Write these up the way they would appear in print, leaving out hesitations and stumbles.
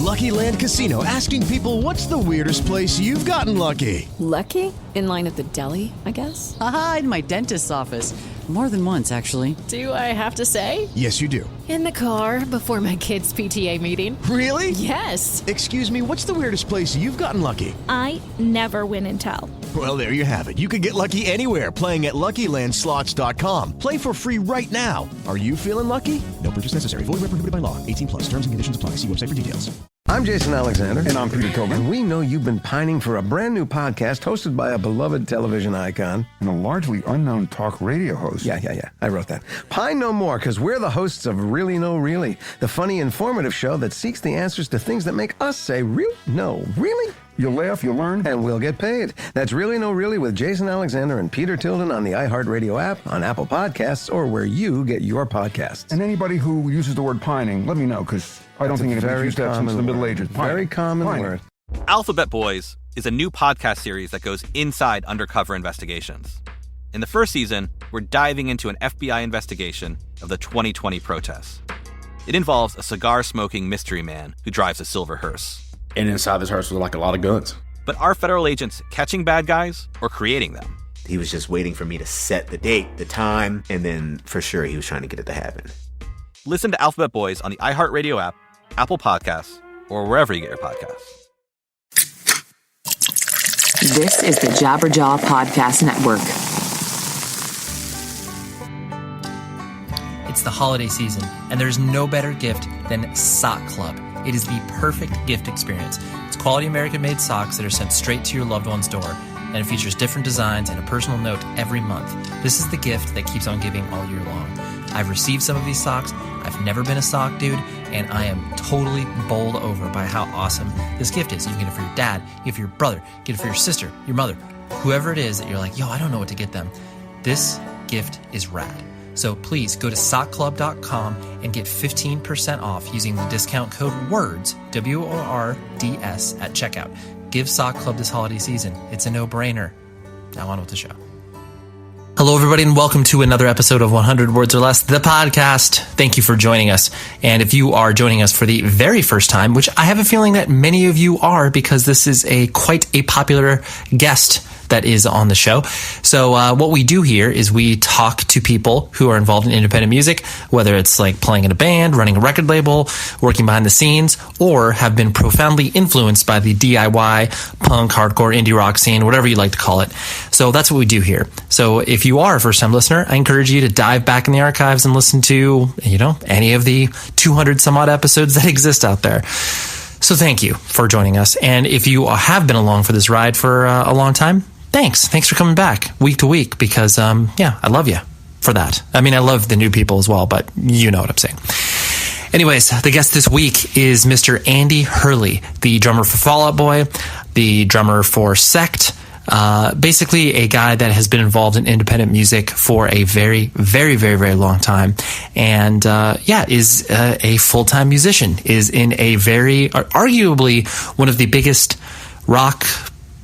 Lucky Land Casino, asking people, what's the weirdest place you've gotten lucky? Lucky? In line at the deli, I guess? Aha, in my dentist's office. More than once, actually. Do I have to say? Yes, you do. In the car before my kids' PTA meeting. Really? Yes. Excuse me, what's the weirdest place you've gotten lucky? I never win and tell. Well, there you have it. You can get lucky anywhere, playing at LuckyLandSlots.com. Play for free right now. Are you feeling lucky? No purchase necessary. Void where prohibited by law. 18 plus. Terms and conditions apply. See website for details. I'm Jason Alexander. And I'm Peter Tobin. And we know you've been pining for a brand new podcast hosted by a beloved television icon. And a largely unknown talk radio host. Yeah. I wrote that. Pine no more, because we're the hosts of Really No Really, the funny, informative show that seeks the answers to things that make us say, No, really? You'll laugh, you'll learn. And we'll get paid. That's Really No Really with Jason Alexander and Peter Tilden on the iHeartRadio app, on Apple Podcasts, or where you get your podcasts. And anybody who uses the word pining, let me know, because I don't think anybody's used that since the Middle Ages. Very common word. Alphabet Boys is a new podcast series that goes inside undercover investigations. In the first season, we're diving into an FBI investigation of the 2020 protests. It involves a cigar-smoking mystery man who drives a silver hearse. And inside this hearse was like a lot of guns. But are federal agents catching bad guys or creating them? He was just waiting for me to set the date, the time, and then for sure he was trying to get it to happen. Listen to Alphabet Boys on the iHeartRadio app, Apple Podcasts, or wherever you get your podcasts. This is the Jabberjaw Podcast Network. It's the holiday season, and there's no better gift than Sock Club. It is the perfect gift experience. It's quality American-made socks that are sent straight to your loved one's door, and it features different designs and a personal note every month. This is the gift that keeps on giving all year long. I've received some of these socks. I've never been a sock dude, and I am totally bowled over by how awesome this gift is. You can get it for your dad, get it for your brother, get it for your sister, your mother, whoever it is that you're like, I don't know what to get them. This gift is rad. So please go to sockclub.com and get 15% off using the discount code WORDS, WORDS, at checkout. Give Sock Club this holiday season. It's a no-brainer. Now on with the show. Hello, everybody, and welcome to another episode of 100 Words or Less, the podcast. Thank you for joining us. And if you are joining us for the very first time, which I have a feeling that many of you are because this is quite a popular guest that is on the show. So what we do here is we talk to people who are involved in independent music, whether it's like playing in a band, running a record label, working behind the scenes, or have been profoundly influenced by the DIY, punk, hardcore, indie rock scene, whatever you like to call it. So that's what we do here. So if you are a first-time listener, I encourage you to dive back in the archives and listen to, any of the 200 some odd episodes that exist out there. So thank you for joining us. And if you have been along for this ride for a long time, Thanks for coming back week to week because, I love you for that. I mean, I love the new people as well, but you know what I'm saying. Anyways, the guest this week is Mr. Andy Hurley, the drummer for Fall Out Boy, the drummer for Sect, basically a guy that has been involved in independent music for a very, very, very, very long time. And, is a full-time musician, is in a arguably one of the biggest rock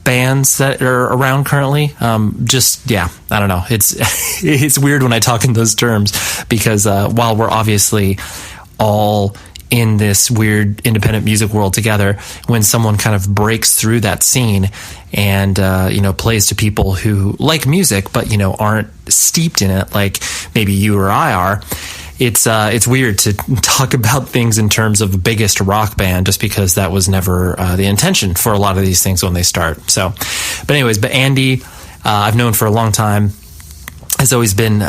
bands that are around currently. I don't know. It's weird when I talk in those terms because while we're obviously all in this weird independent music world together, when someone kind of breaks through that scene and plays to people who like music but aren't steeped in it like maybe you or I are, it's weird to talk about things in terms of biggest rock band just because that was never the intention for a lot of these things when they start. So, but Andy, I've known for a long time, has always been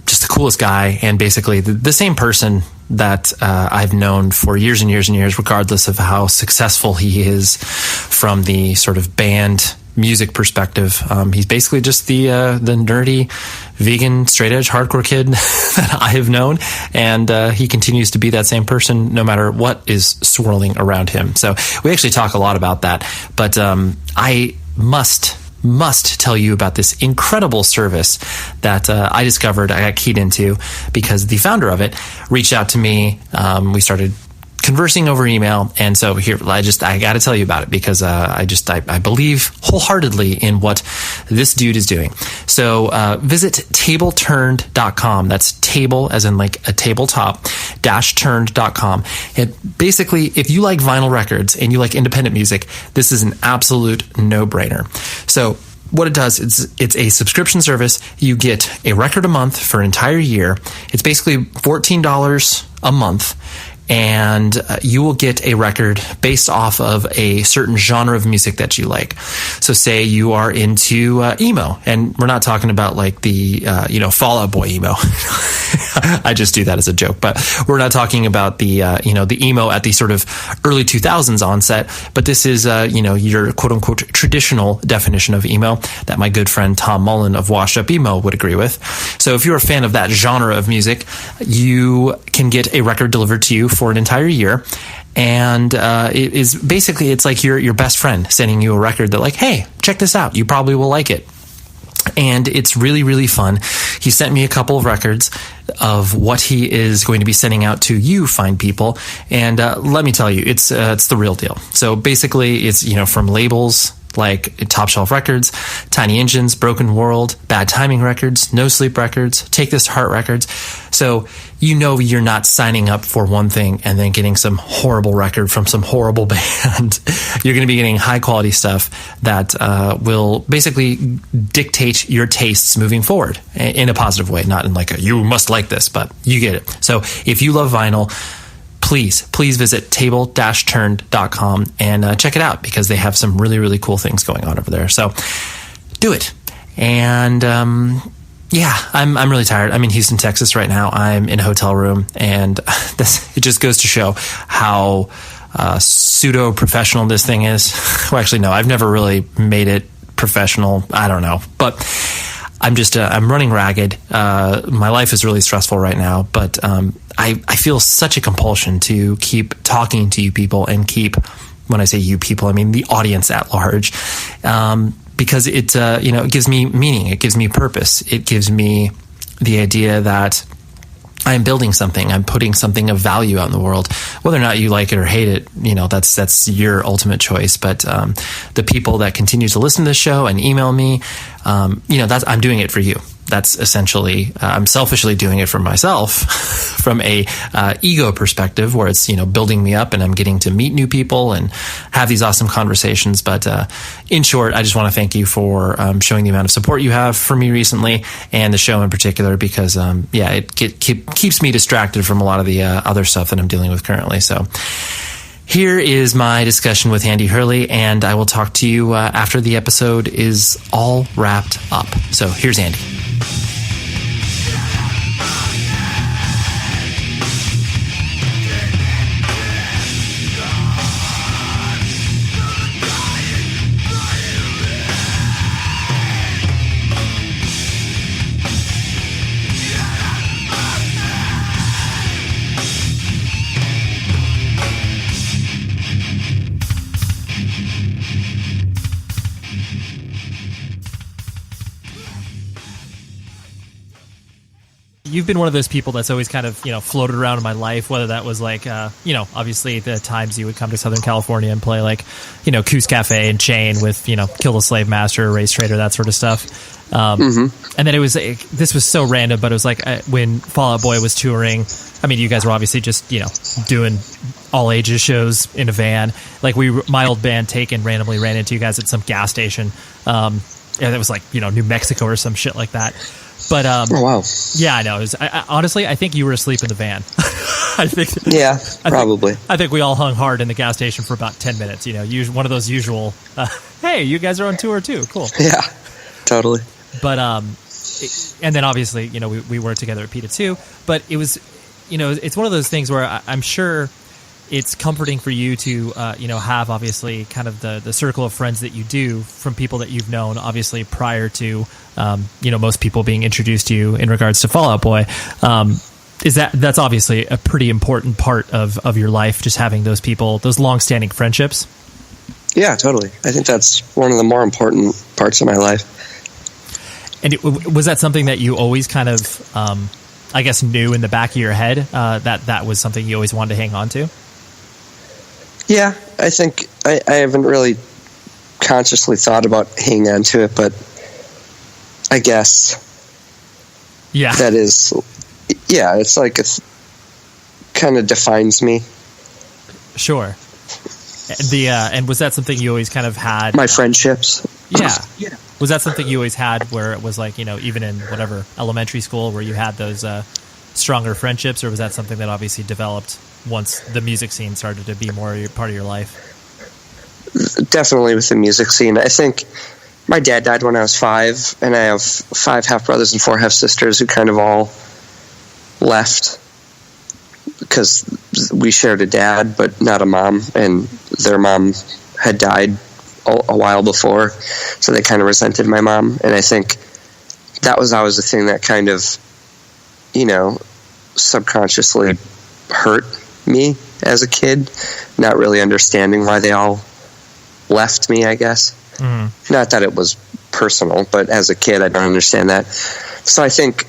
just the coolest guy and basically the same person that I've known for years and years and years, regardless of how successful he is from the sort of band music perspective. He's basically just the nerdy, vegan, straight edge, hardcore kid that I have known, and he continues to be that same person no matter what is swirling around him. So we actually talk a lot about that, but I must tell you about this incredible service that I discovered, I got keyed into because the founder of it reached out to me. We started conversing over email. And so here, I got to tell you about it because I believe wholeheartedly in what this dude is doing. So visit tableturned.com. That's table as in like a tabletop -turned.com. It basically, if you like vinyl records and you like independent music, this is an absolute no-brainer. So what it does, it's a subscription service. You get a record a month for an entire year. It's basically $14 a month. And you will get a record based off of a certain genre of music that you like. So say you are into emo, and we're not talking about like the, Fall Out Boy emo. I just do that as a joke, but we're not talking about the, the emo at the sort of early 2000s onset, but this is, your quote unquote traditional definition of emo that my good friend Tom Mullen of Washed Up Emo would agree with. So if you're a fan of that genre of music, you can get a record delivered to you for an entire year. And it is basically, it's like your best friend sending you a record that like, hey, check this out. You probably will like it. And it's really, really fun. He sent me a couple of records of what he is going to be sending out to you fine people. And let me tell you, it's the real deal. So basically, it's, from labels like Top Shelf Records, Tiny Engines, Broken World, Bad Timing Records, No Sleep Records, Take This to Heart Records. So you're not signing up for one thing and then getting some horrible record from some horrible band. You're going to be getting high quality stuff that will basically dictate your tastes moving forward in a positive way, not in like a you must like this, but you get it. So if you love vinyl, please visit table-turned.com and check it out because they have some really, really cool things going on over there. So do it. And I'm really tired. I'm in Houston, Texas right now. I'm in a hotel room, and it just goes to show how pseudo-professional this thing is. Well, actually, no, I've never really made it professional. I don't know. But I'm just, I'm running ragged. My life is really stressful right now, but I feel such a compulsion to keep talking to you people and keep, when I say you people, I mean the audience at large, because it, it gives me meaning. It gives me purpose. It gives me the idea that I'm building something. I'm putting something of value out in the world. Whether or not you like it or hate it, that's your ultimate choice. But the people that continue to listen to this show and email me, I'm doing it for you. That's essentially, I'm selfishly doing it for myself from a ego perspective where it's, building me up and I'm getting to meet new people and have these awesome conversations. But in short, I just want to thank you for showing the amount of support you have for me recently and the show in particular because, it keeps me distracted from a lot of the other stuff that I'm dealing with currently. So here is my discussion with Andy Hurley, and I will talk to you after the episode is all wrapped up. So here's Andy. You've been one of those people that's always kind of, floated around in my life, whether that was like, obviously the times you would come to Southern California and play like, Coos Cafe and Chain with, Kill the Slave Master, RaceTraitor, that sort of stuff. And then this was so random, but it was like when Fall Out Boy was touring, I mean, you guys were obviously just, doing all ages shows in a van. Like my old band Taken randomly ran into you guys at some gas station. And it was like, New Mexico or some shit like that. But oh wow, yeah, I know. Honestly, I think you were asleep in the van. I think, yeah, probably. I think we all hung hard in the gas station for about 10 minutes. One of those usual. Hey, you guys are on tour too. Cool. Yeah, totally. But and then obviously, we worked together at PETA too. But it was, it's one of those things where I'm sure it's comforting for you to, have obviously kind of the circle of friends that you do from people that you've known, obviously prior to, most people being introduced to you in regards to Fall Out Boy. That's obviously a pretty important part of your life, just having those people, those long-standing friendships. Yeah, totally. I think that's one of the more important parts of my life. And was that something that you always kind of, I guess, knew in the back of your head, that was something you always wanted to hang on to? Yeah, I think I haven't really consciously thought about hanging on to it, but I guess that is, it's like it kind of defines me. Sure. And was that something you always kind of had? My friendships. Yeah. Was that something you always had where it was like, even in whatever elementary school where you had those stronger friendships, or was that something that obviously developed once the music scene started to be more part of your life? Definitely with the music scene. I think my dad died when I was 5, and I have 5 half brothers and 4 half sisters who kind of all left because we shared a dad but not a mom, and their mom had died a while before, so they kind of resented my mom. And I think that was always the thing that kind of, subconsciously hurt me as a kid, not really understanding why they all left me, I guess. Not that it was personal, but as a kid I don't understand that. So I think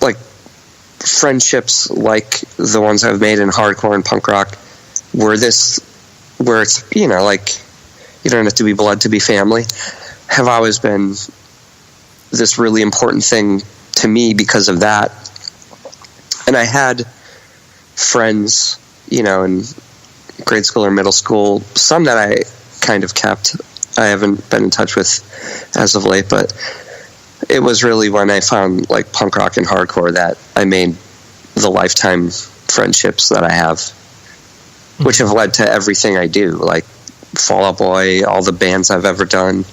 like friendships like the ones I've made in hardcore and punk rock where it's like you don't have to be blood to be family, have always been this really important thing to me because of that. And I had friends, in grade school or middle school, some that I kind of kept. I haven't been in touch with as of late, but it was really when I found like punk rock and hardcore that I made the lifetime friendships that I have, which have led to everything I do, like Fall Out Boy, all the bands I've ever done.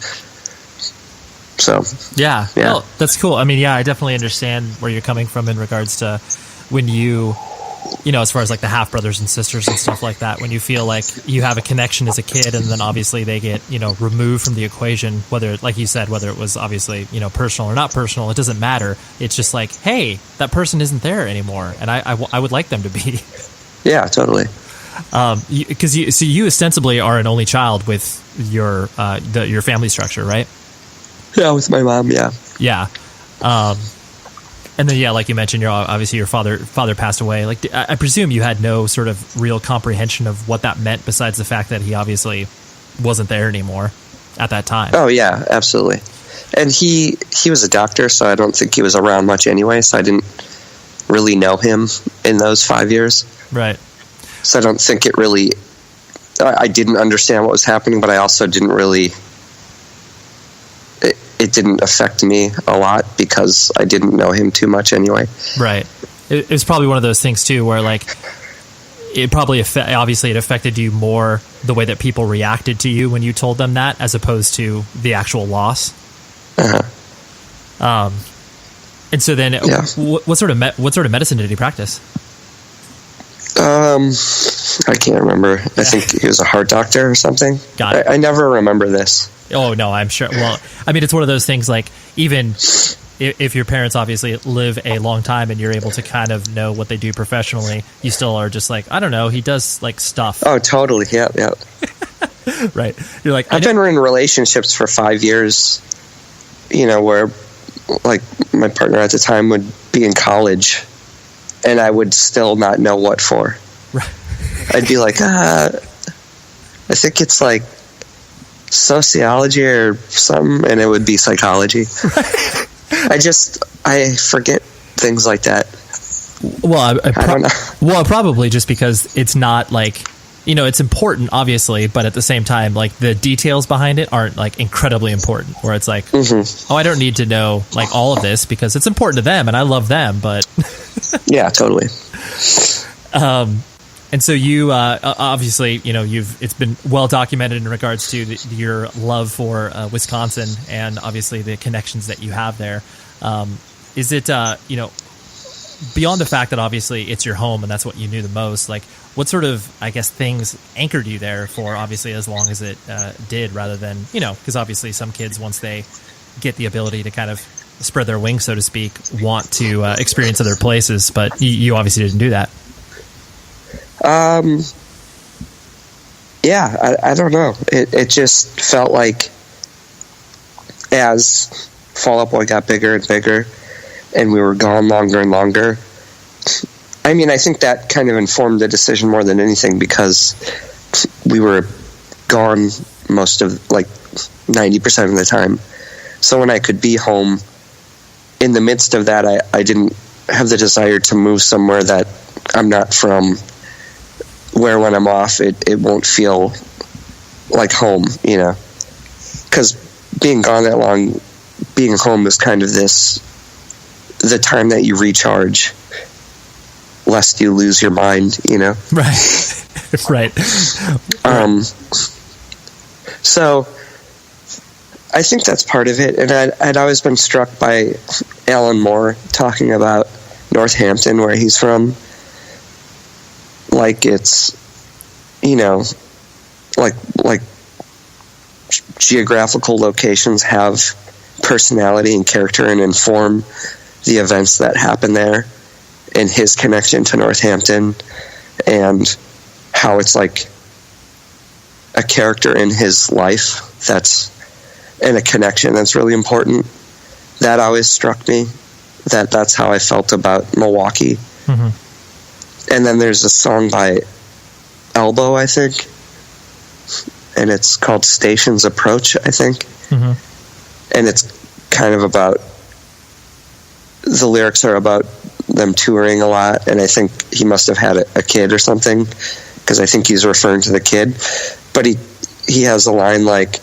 So yeah. Well, that's cool. I mean, I definitely understand where you're coming from in regards to when you as far as like the half brothers and sisters and stuff like that, when you feel like you have a connection as a kid and then obviously they get, removed from the equation, whether, like you said, whether it was obviously, personal or not personal, it doesn't matter. It's just like, hey, that person isn't there anymore. And I would like them to be. Yeah, totally. Because you ostensibly are an only child with your family structure, right? Yeah, with my mom. Yeah. Yeah. And then, like you mentioned, obviously your father passed away. Like, I presume you had no sort of real comprehension of what that meant, besides the fact that he obviously wasn't there anymore at that time. Oh yeah, absolutely. And he was a doctor, so I don't think he was around much anyway. So I didn't really know him in those 5 years. Right. So I don't think it really. I didn't understand what was happening, but I also didn't really. It didn't affect me a lot because I didn't know him too much anyway. Right. It was probably one of those things too where like it probably obviously it affected you more the way that people reacted to you when you told them that, as opposed to the actual loss. And so then what sort of medicine did he practice? I can't remember. I think he was a heart doctor or something. Got it. I never remember this. Oh, no, I'm sure. Well, I mean, it's one of those things like even if your parents obviously live a long time and you're able to kind of know what they do professionally, you still are just like, I don't know, he does like stuff. Oh, totally. Yeah. Right. You're like, I've been in relationships for 5 years, where like my partner at the time would be in college and I would still not know what for. Right. I'd be like, I think it's like sociology or something, and it would be psychology. Right. I forget things like that. Well, I don't know. Well, probably just because it's not like, it's important, obviously, but at the same time, like the details behind it aren't like incredibly important, where it's like, oh, I don't need to know like all of this because it's important to them and I love them, but yeah, totally. And so you obviously, it's been well documented in regards to your love for Wisconsin and obviously the connections that you have there. Is it, beyond the fact that obviously it's your home and that's what you knew the most, like what sort of, I guess, things anchored you there for obviously as long as it did, rather than, because obviously some kids, once they get the ability to kind of spread their wings, so to speak, want to experience other places, but you obviously didn't do that. Yeah, I don't know. It just felt like as Fall Out Boy got bigger and bigger and we were gone longer and longer, I mean, I think that kind of informed the decision more than anything, because we were gone most of, like, 90% of the time. So when I could be home, in the midst of that, I didn't have the desire to move somewhere that I'm not from, where when I'm off, it won't feel like home, you know? Because being gone that long, being home is kind of the time that you recharge, lest you lose your mind, you know? Right. Right. So I think that's part of it. And I'd always been struck by Alan Moore talking about Northampton, where he's from. Like it's, you know, like geographical locations have personality and character and inform the events that happen there, and his connection to Northampton and how it's like a character in his life and a connection that's really important. That always struck me. That's how I felt about Milwaukee. Mm-hmm. And then there's a song by Elbow, I think, and it's called Stations Approach, I think. Mm-hmm. And it's kind of about, the lyrics are about them touring a lot, and I think he must have had a kid or something, because I think he's referring to the kid. But he has a line like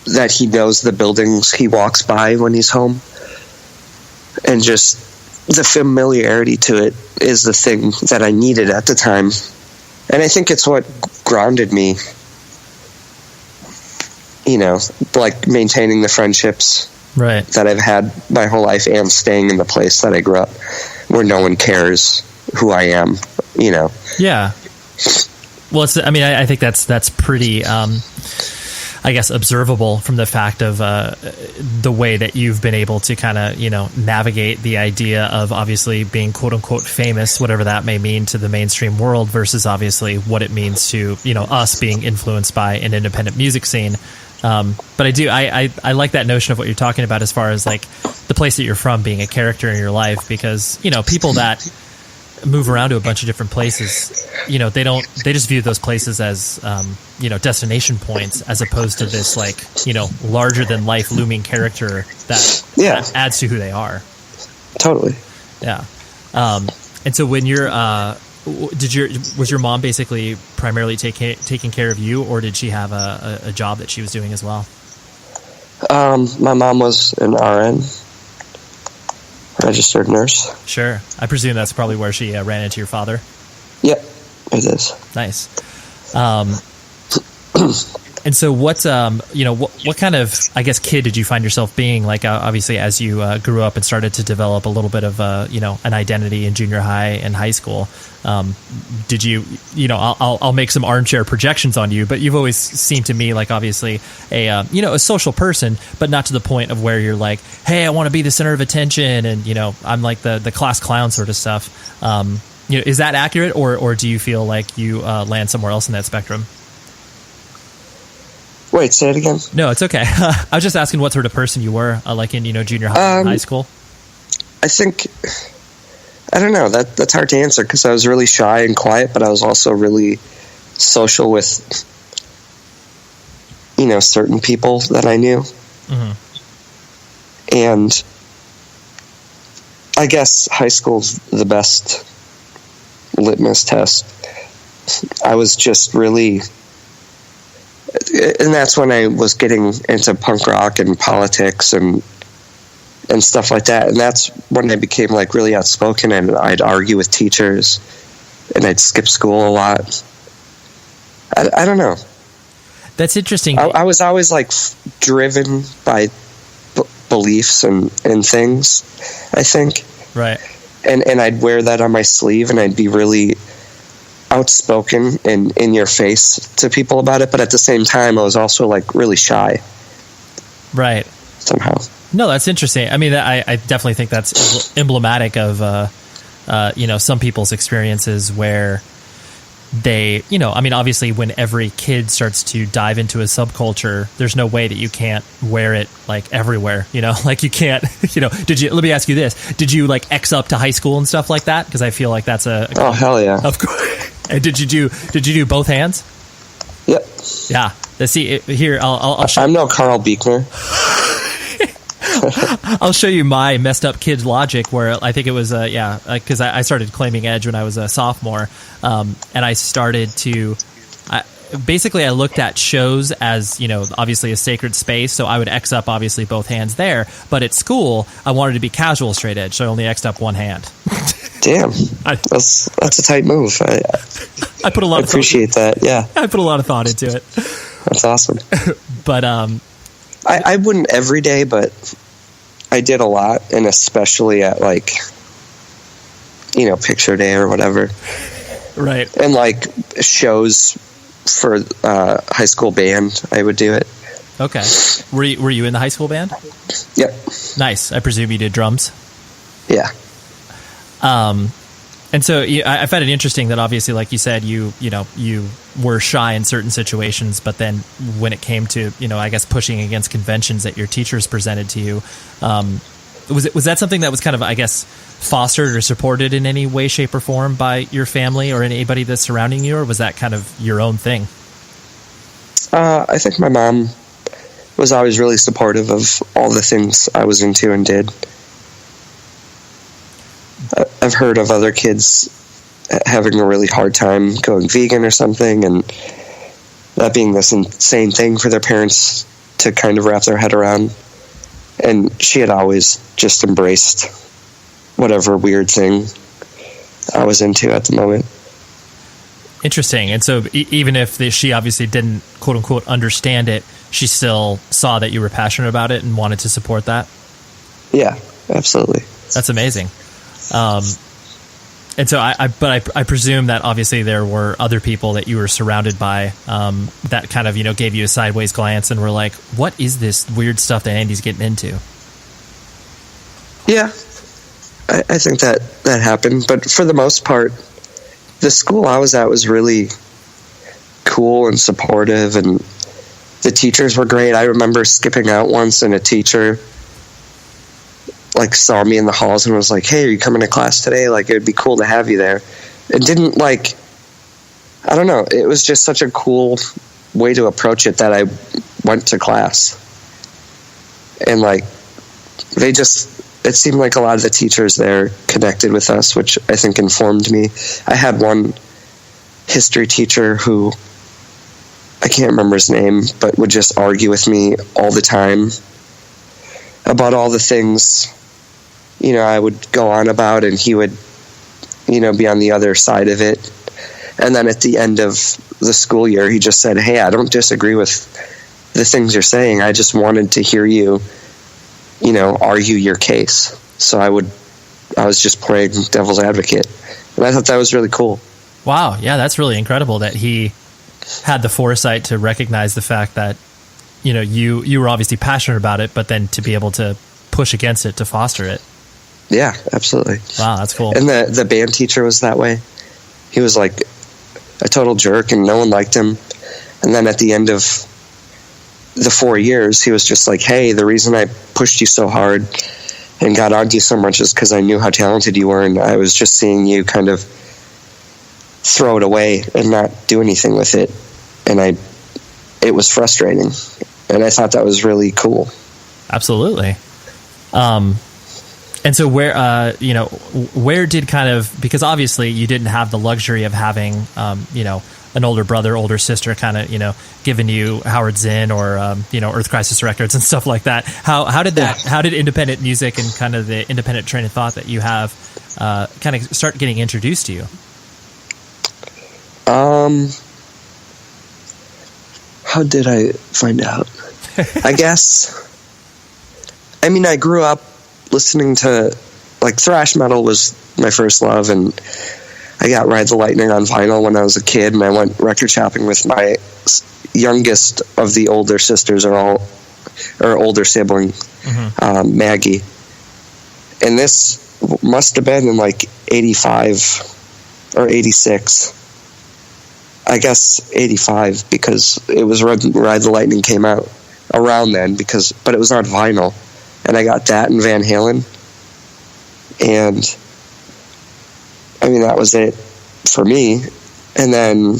that he knows the buildings he walks by when he's home, and just the familiarity to it is the thing that I needed at the time. And I think it's what grounded me, you know, like maintaining the friendships right. that I've had my whole life and staying in the place that I grew up, where no one cares who I am, you know. Yeah. Well, I think that's pretty, I guess, observable from the fact of the way that you've been able to kind of, you know, navigate the idea of obviously being quote unquote famous, whatever that may mean to the mainstream world, versus obviously what it means to, you know, us being influenced by an independent music scene. But I like that notion of what you're talking about as far as like the place that you're from being a character in your life, because, you know, people that move around to a bunch of different places, you know, they just view those places as, you know, destination points, as opposed to this, like, you know, larger than life looming character that adds to who they are. Totally. Yeah. And so when you're, was your mom basically primarily taking care of you, or did she have a job that she was doing as well? My mom was an RN, registered nurse. Sure. I presume that's probably where she ran into your father. Yep, it is. Nice. And so what, you know, what kind of, I guess, kid did you find yourself being? Like, obviously, as you grew up and started to develop a little bit of, you know, an identity in junior high and high school, did you know, I'll make some armchair projections on you, but you've always seemed to me like, obviously, you know, a social person, but not to the point of where you're like, hey, I want to be the center of attention, and, you know, I'm like the class clown sort of stuff. You know, is that accurate, or do you feel like you land somewhere else in that spectrum? Wait, say it again. No, it's okay. I was just asking what sort of person you were, like in, you know, junior high and high school. I think, I don't know. That's hard to answer, because I was really shy and quiet, but I was also really social with, you know, certain people that I knew. Mm-hmm. And I guess high school's the best litmus test. I was just really... And that's when I was getting into punk rock and politics and stuff like that. And that's when I became like really outspoken, and I'd argue with teachers, and I'd skip school a lot. I don't know. That's interesting. I was always like driven by beliefs and things, I think. Right. And I'd wear that on my sleeve, and I'd be really outspoken and in your face to people about it, but at the same time I was also like really shy, right? Somehow. No, that's interesting. I mean, I definitely think that's emblematic of you know, some people's experiences where they, you know, I mean, obviously when every kid starts to dive into a subculture, there's no way that you can't wear it like everywhere, you know, like you can't, you know, let me ask you this, did you like X up to high school and stuff like that? Because I feel like that's oh, hell yeah. Of course. And did you do both hands? Yep. Yeah. Let's see here. I'll show. I'm no Carl Buechner. I'll show you my messed up kid logic where I think it was because I started claiming edge when I was a sophomore, and I started to. Basically, I looked at shows as, obviously a sacred space, so I would X up, obviously, both hands there. But at school, I wanted to be casual straight edge, so I only X'd up one hand. Damn. That's a tight move. I put a lot. I appreciate that, yeah. I put a lot of thought into it. That's awesome. But I wouldn't every day, but I did a lot, and especially at, picture day or whatever. Right. And, shows for high school band, I would do it. Okay. Were you in the high school band? Yep. Nice. I presume you did drums? Yeah. And so I found it interesting that obviously, like you said, you were shy in certain situations, but then when it came to, I guess pushing against conventions that your teachers presented to you, was that something that was kind of, I guess, fostered or supported in any way, shape, or form by your family or anybody that's surrounding you, or was that kind of your own thing? I think my mom was always really supportive of all the things I was into and did. I've heard of other kids having a really hard time going vegan or something, and that being this insane thing for their parents to kind of wrap their head around. And she had always just embraced whatever weird thing I was into at the moment. Interesting. And so even if she obviously didn't, quote unquote, understand it, she still saw that you were passionate about it and wanted to support that? Yeah, absolutely. That's amazing. And so I presume that obviously there were other people that you were surrounded by that kind of, gave you a sideways glance and were like, what is this weird stuff that Andy's getting into? Yeah, I think that happened. But for the most part, the school I was at was really cool and supportive, and the teachers were great. I remember skipping out once, and a teacher saw me in the halls and was like, hey, are you coming to class today? It would be cool to have you there. It didn't I don't know. It was just such a cool way to approach it that I went to class. And it seemed like a lot of the teachers there connected with us, which I think informed me. I had one history teacher who, I can't remember his name, but would just argue with me all the time about all the things I would go on about, and he would be on the other side of it. And then at the end of the school year, he just said, hey, I don't disagree with the things you're saying. I just wanted to hear you argue your case. So I was just playing devil's advocate, and I thought that was really cool. Wow. Yeah, that's really incredible that he had the foresight to recognize the fact that you were obviously passionate about it, but then to be able to push against it to foster it. Yeah, absolutely. Wow, that's cool. And the band teacher was that way. He was like a total jerk, and no one liked him. And then at the end of the 4 years, he was just like, hey, the reason I pushed you so hard and got on you so much is because I knew how talented you were, and I was just seeing you kind of throw it away and not do anything with it. And it was frustrating. And I thought that was really cool. Absolutely. And so where did kind of, because obviously you didn't have the luxury of having, an older brother, older sister kind of, giving you Howard Zinn or, Earth Crisis Records and stuff like that. How did independent music and kind of the independent train of thought that you have kind of start getting introduced to you? How did I find out? I guess, I grew up listening to, thrash metal was my first love, and I got Ride the Lightning on vinyl when I was a kid, and I went record shopping with my youngest of the older sisters, or older sibling, Maggie. And this must have been in 85 or 86. I guess 85, because it was Ride the Lightning came out around then, but it was on vinyl, and I got that and Van Halen, and that was it for me. And then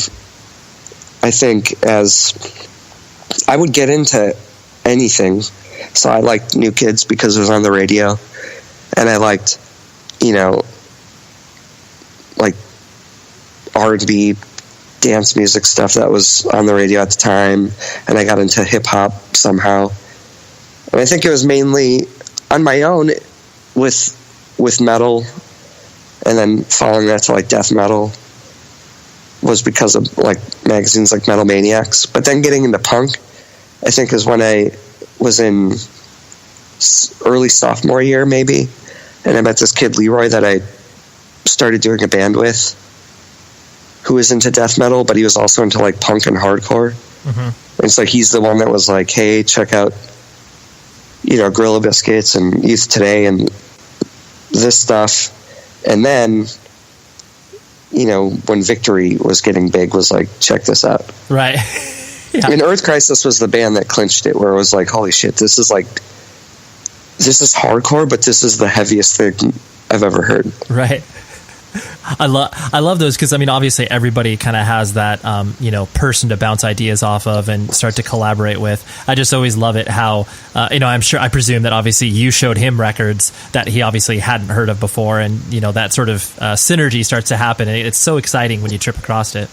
I think as I would get into anything, so I liked New Kids because it was on the radio, and I liked, like R&B, dance music stuff that was on the radio at the time, and I got into hip-hop somehow. And I think it was mainly on my own with metal, and then following that to like death metal was because of like magazines like Metal Maniacs. But then getting into punk, I think, is when I was in early sophomore year maybe, and I met this kid Leroy that I started doing a band with, who was into death metal, but he was also into like punk and hardcore. Mm-hmm. And so he's the one that was like, hey, check out, Gorilla Biscuits and Youth Today and this stuff. And then, when Victory was getting big, was like, check this out. Right. Yeah. And Earth Crisis was the band that clinched it, where it was like, holy shit, this is hardcore, but this is the heaviest thing I've ever heard. Right. I love those because, obviously everybody kind of has that, person to bounce ideas off of and start to collaborate with. I just always love it how, I presume that obviously you showed him records that he obviously hadn't heard of before, and, that sort of synergy starts to happen. And it's so exciting when you trip across it.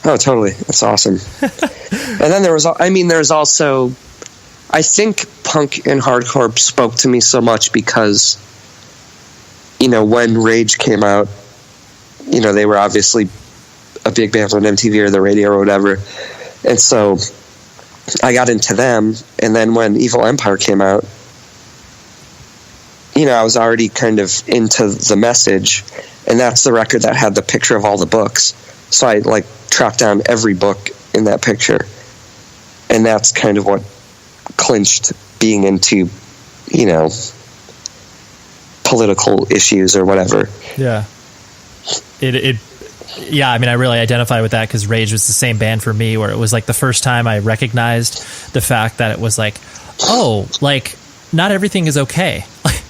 Oh, totally. It's awesome. And then there's also, I think punk and hardcore spoke to me so much because, when Rage came out, they were obviously a big band on MTV or the radio or whatever. And so I got into them. And then when Evil Empire came out, I was already kind of into the message. And that's the record that had the picture of all the books. So I like tracked down every book in that picture. And that's kind of what clinched being into, political issues or whatever. Yeah. Yeah, I really identify with that because Rage was the same band for me, where it was like the first time I recognized the fact that it was like, oh, like not everything is okay.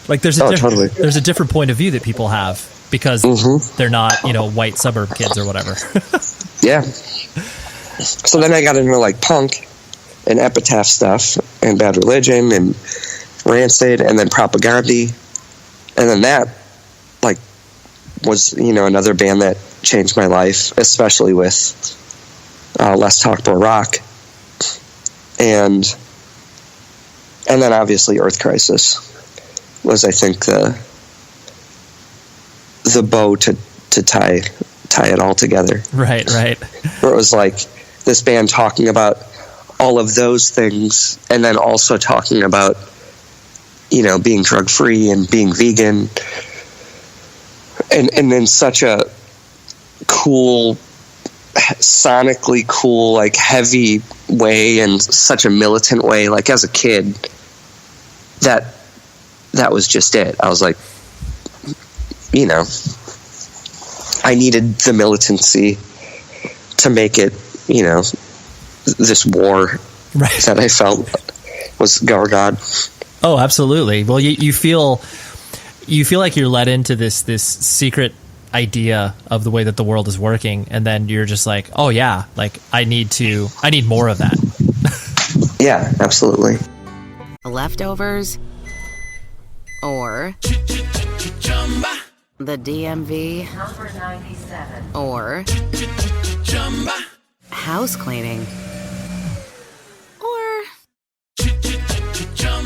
Like there's a different point of view that people have because they're not, white suburb kids or whatever. Yeah. So then I got into like punk and Epitaph stuff and Bad Religion and Rancid and then Propagandhi. And then that like was, another band that changed my life, especially with Less Talk More Rock. And then obviously Earth Crisis was, I think, the bow to tie it all together. Right. Where it was like this band talking about all of those things and then also talking about, being drug-free and being vegan. And in such a cool, sonically cool, like heavy way and such a militant way, like as a kid, that was just it. I was like, I needed the militancy to make it, this war that I felt was God. Oh, absolutely. Well, you feel like you're led into this secret idea of the way that the world is working, and then you're just like, oh yeah, like I need more of that. Yeah, absolutely. Leftovers or the DMV number 97 or house cleaning or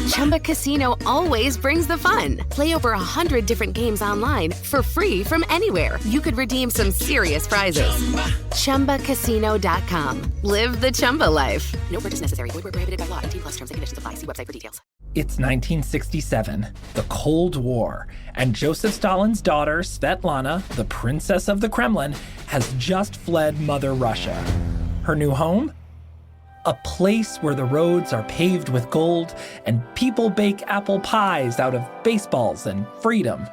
Chumba Casino always brings the fun. Play over 100 different games online for free from anywhere. You could redeem some serious prizes. ChumbaCasino.com. Live the Chumba life. No purchase necessary. Void where prohibited by law. 18+ terms and conditions apply. See website for details. It's 1967, the Cold War, and Joseph Stalin's daughter, Svetlana, the Princess of the Kremlin, has just fled Mother Russia. Her new home? A place where the roads are paved with gold and people bake apple pies out of baseballs and freedom.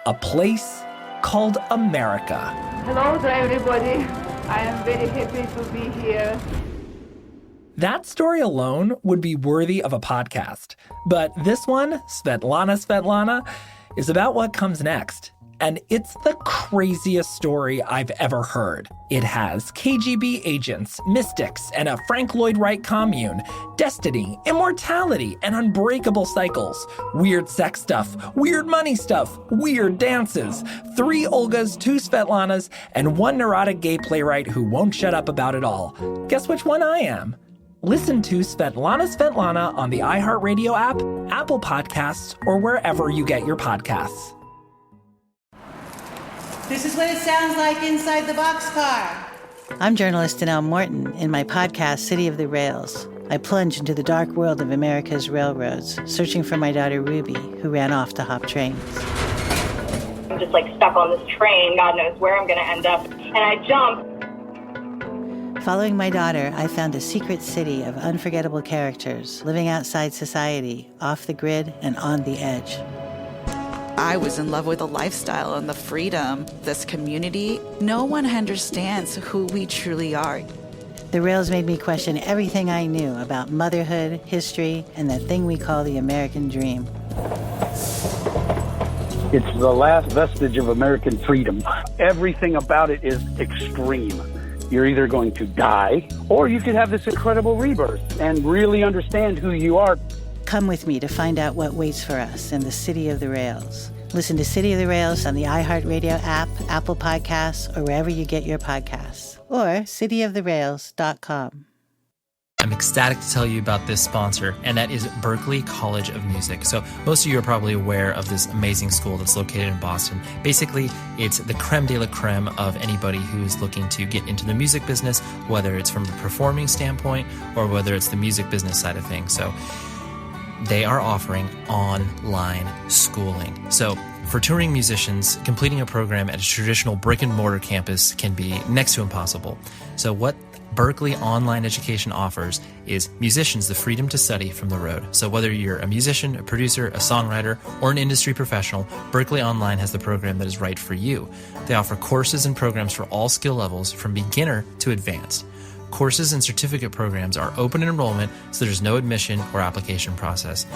A place called America. Hello to everybody. I am very happy to be here. That story alone would be worthy of a podcast. But this one, Svetlana, is about what comes next and it's the craziest story I've ever heard. It has KGB agents, mystics, and a Frank Lloyd Wright commune, destiny, immortality, and unbreakable cycles, weird sex stuff, weird money stuff, weird dances, 3 Olgas, 2 Svetlanas, and 1 neurotic gay playwright who won't shut up about it all. Guess which one I am? Listen to Svetlana on the iHeartRadio app, Apple Podcasts, or wherever you get your podcasts. This is what it sounds like inside the boxcar. I'm journalist Danelle Morton. In my podcast, City of the Rails, I plunge into the dark world of America's railroads, searching for my daughter Ruby, who ran off to hop trains. I'm just stuck on this train. God knows where I'm going to end up. And I jump. Following my daughter, I found a secret city of unforgettable characters living outside society, off the grid and on the edge. I was in love with the lifestyle and the freedom, this community. No one understands who we truly are. The rails made me question everything I knew about motherhood, history, and that thing we call the American dream. It's the last vestige of American freedom. Everything about it is extreme. You're either going to die, or you could have this incredible rebirth and really understand who you are. Come with me to find out what waits for us in the City of the Rails. Listen to City of the Rails on the iHeartRadio app, Apple Podcasts, or wherever you get your podcasts. Or cityoftherails.com. I'm ecstatic to tell you about this sponsor, and that is Berklee College of Music. So most of you are probably aware of this amazing school that's located in Boston. Basically, it's the creme de la creme of anybody who's looking to get into the music business, whether it's from a performing standpoint or whether it's the music business side of things. So they are offering online schooling. So for touring musicians, completing a program at a traditional brick and mortar campus can be next to impossible. So what Berklee Online Education offers is musicians the freedom to study from the road. So whether you're a musician, a producer, a songwriter, or an industry professional, Berklee Online has the program that is right for you. They offer courses and programs for all skill levels from beginner to advanced. Courses and certificate programs are open enrollment, so there's no admission or application process.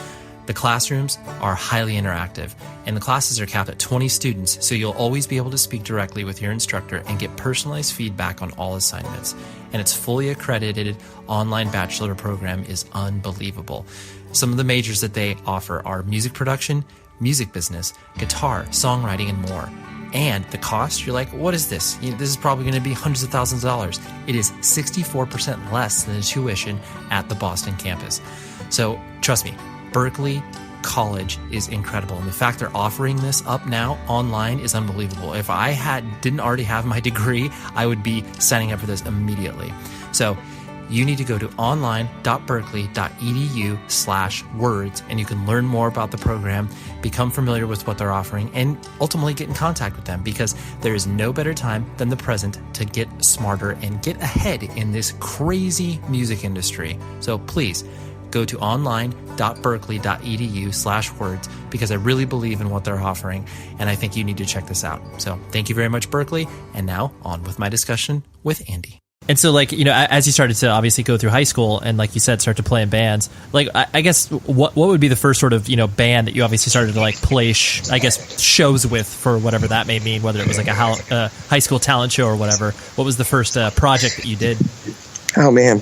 The classrooms are highly interactive, and the classes are capped at 20 students, so you'll always be able to speak directly with your instructor and get personalized feedback on all assignments. And its fully accredited online bachelor program is unbelievable. Some of the majors that they offer are music production, music business, guitar, songwriting, and more. And the cost, you're like, what is this? This is probably going to be hundreds of thousands of dollars. It is 64% less than the tuition at the Boston campus. So trust me, Berklee College is incredible. And the fact they're offering this up now online is unbelievable. If I didn't already have my degree, I would be signing up for this immediately. So you need to go to online.berklee.edu/words, and you can learn more about the program, become familiar with what they're offering, and ultimately get in contact with them, because there is no better time than the present to get smarter and get ahead in this crazy music industry. So please go to online.berklee.edu/words, because I really believe in what they're offering, and I think you need to check this out. So thank you very much, Berklee. And now on with my discussion with Andy. And so, as you started to obviously go through high school and, like you said, start to play in bands, I guess what would be the first sort of, band that you obviously started to, play, shows with, for whatever that may mean, whether it was a high school talent show or whatever? What was the first project that you did? Oh, man.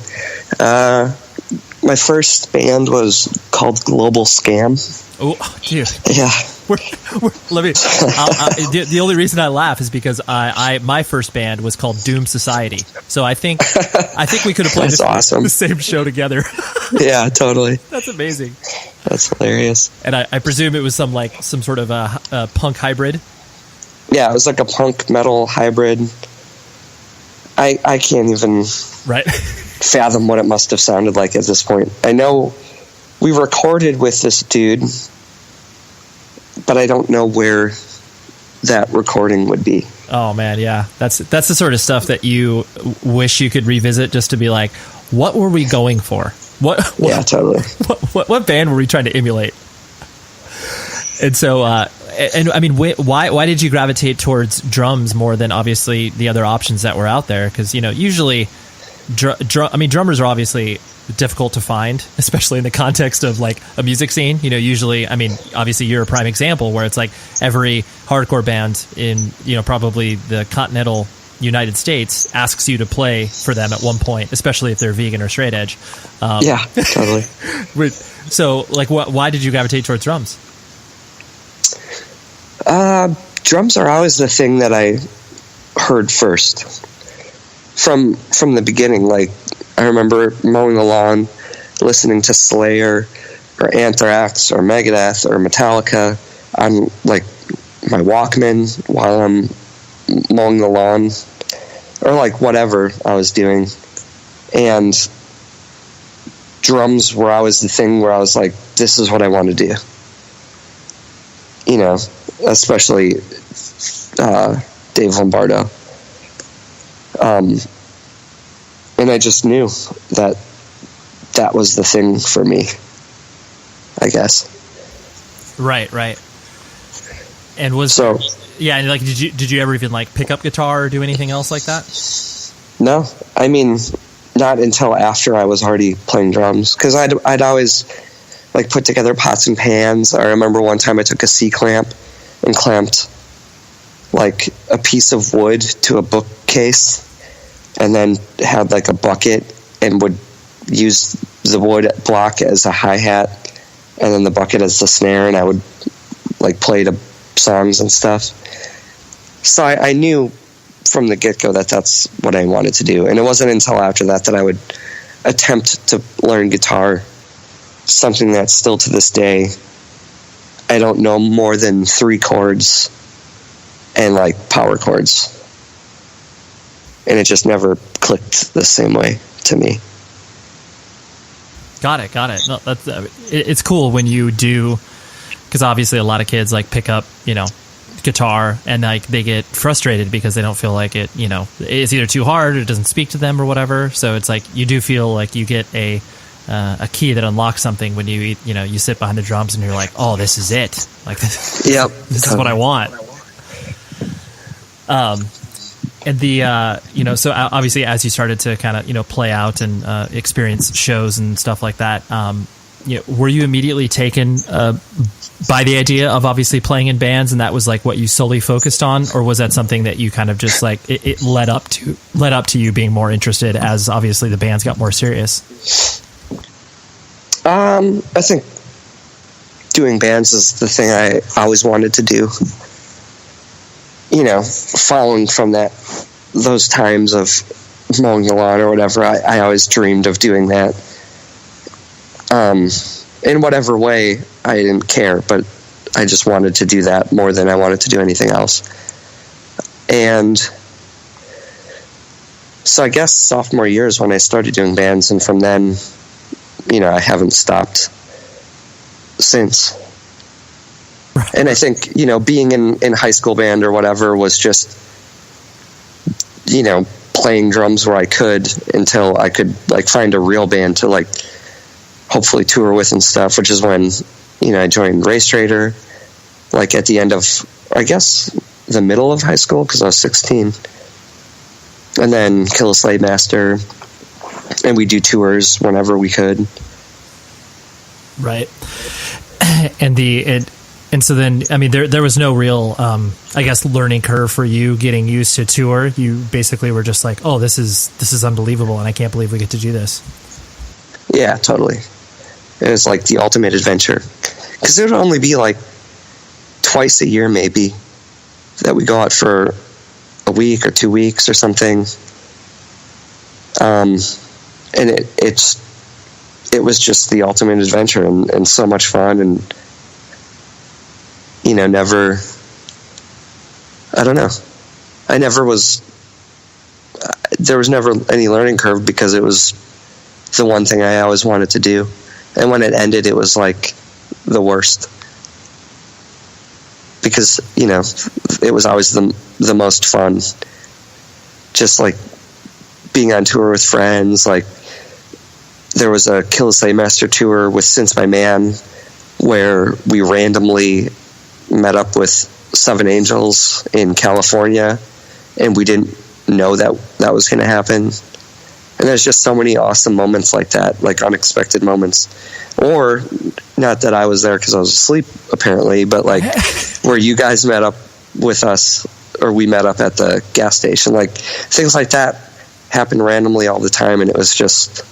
My first band was called Global Scam. Oh, dude. Yeah. The only reason I laugh is because my first band was called Doom Society. So I think we could have played awesome. The same show together. Yeah, totally. That's amazing. That's hilarious. And I presume it was some sort of a punk hybrid. Yeah, it was like a punk metal hybrid. I can't even fathom what it must have sounded like at this point. I know we recorded with this dude, but I don't know where that recording would be. Oh man, yeah. That's the sort of stuff that you wish you could revisit, just to be like, what were we going for? Yeah, totally. What band were we trying to emulate? And so, and I mean, why did you gravitate towards drums more than obviously the other options that were out there? Because usually drummers are obviously difficult to find, especially in the context of like a music scene. You know, usually, I mean, obviously you're a prime example where it's like every hardcore band in, you know, probably the continental United States asks you to play for them at one point, especially if they're vegan or straight edge. Yeah, totally. So, like, why did you gravitate towards drums? Drums are always the thing that I heard first from the beginning. Like, I remember mowing the lawn, listening to Slayer or Anthrax or Megadeth or Metallica on like my Walkman while I'm mowing the lawn, or like whatever I was doing. And drums were always the thing where I was like, this is what I want to do. You know, especially Dave Lombardo. And I just knew that was the thing for me, I guess. Right. And and like, did you ever even like pick up guitar or do anything else like that? No, I mean, not until after I was already playing drums, because I'd always like put together pots and pans. I remember one time I took a C-clamp and clamped like a piece of wood to a bookcase, and then had like a bucket and would use the wood block as a hi-hat and then the bucket as the snare, and I would like play to songs and stuff. So I knew from the get-go that that's what I wanted to do, and it wasn't until after that I would attempt to learn guitar, something that still to this day I don't know more than 3 chords and like power chords, and it just never clicked the same way to me. Got it. No, that's it's cool when you do, because obviously a lot of kids like pick up, you know, guitar and like they get frustrated because they don't feel like it, you know, it's either too hard or it doesn't speak to them or whatever. So it's like you do feel like you get a key that unlocks something when you sit behind the drums and you're like, oh, this is it. Like this is what I want. And the, you know, so obviously as you started to kind of, you know, play out and experience shows and stuff like that, you know, were you immediately taken by the idea of obviously playing in bands, and that was like what you solely focused on, or was that something that you kind of just like it led up to you being more interested as obviously the bands got more serious? I think doing bands is the thing I always wanted to do. You know, following from those times of mowing the lawn or whatever, I always dreamed of doing that. In whatever way, I didn't care, but I just wanted to do that more than I wanted to do anything else. And so I guess sophomore year is when I started doing bands, and from then, you know, I haven't stopped since. And I think, you know, being in high school band or whatever was just, you know, playing drums where I could until I could like find a real band to like hopefully tour with and stuff, which is when, you know, I joined RaceTraitor like at the end of, I guess, the middle of high school, because I was 16. And then Kill a Slave Master, and we do tours whenever we could. Right. And so then, I mean, there was no real, I guess, learning curve for you getting used to tour. You basically were just like, oh, this is unbelievable, and I can't believe we get to do this. Yeah, totally. It was like the ultimate adventure. Because it would only be like twice a year, maybe, that we go out for a week or 2 weeks or something. And it was just the ultimate adventure and so much fun, and you know, there was never any learning curve, because it was the one thing I always wanted to do. And when it ended, it was like the worst, because, you know, it was always the most fun, just like being on tour with friends. Like there was a Kill a Slave Master tour with Since My Man, where we randomly met up with Seven Angels in California, and we didn't know that was going to happen. And there's just so many awesome moments like that, like unexpected moments. Or, not that I was there because I was asleep, apparently, but like where you guys met up with us, or we met up at the gas station, like things like that happen randomly all the time. And it was just,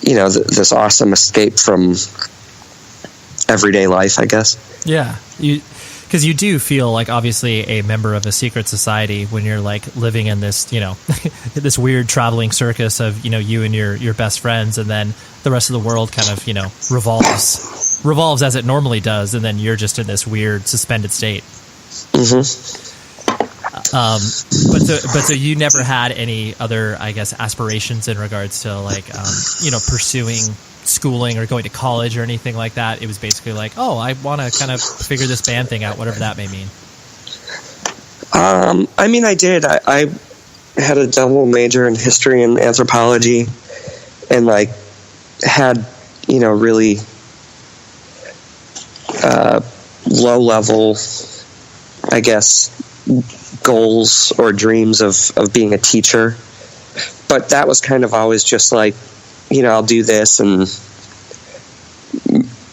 you know, this awesome escape from everyday life, I guess. Yeah. Because you do feel like obviously a member of a secret society when you're like living in this, you know, this weird traveling circus of, you know, you and your best friends, and then the rest of the world kind of, you know, revolves as it normally does, and then you're just in this weird suspended state. But so you never had any other, I guess, aspirations in regards to like, you know, pursuing schooling or going to college or anything like that? It was basically like, oh, I want to kind of figure this band thing out, whatever that may mean. I mean, I did. I had a double major in history and anthropology, and like had, you know, really low level, I guess, goals or dreams of being a teacher. But that was kind of always just like, you know, I'll do this, and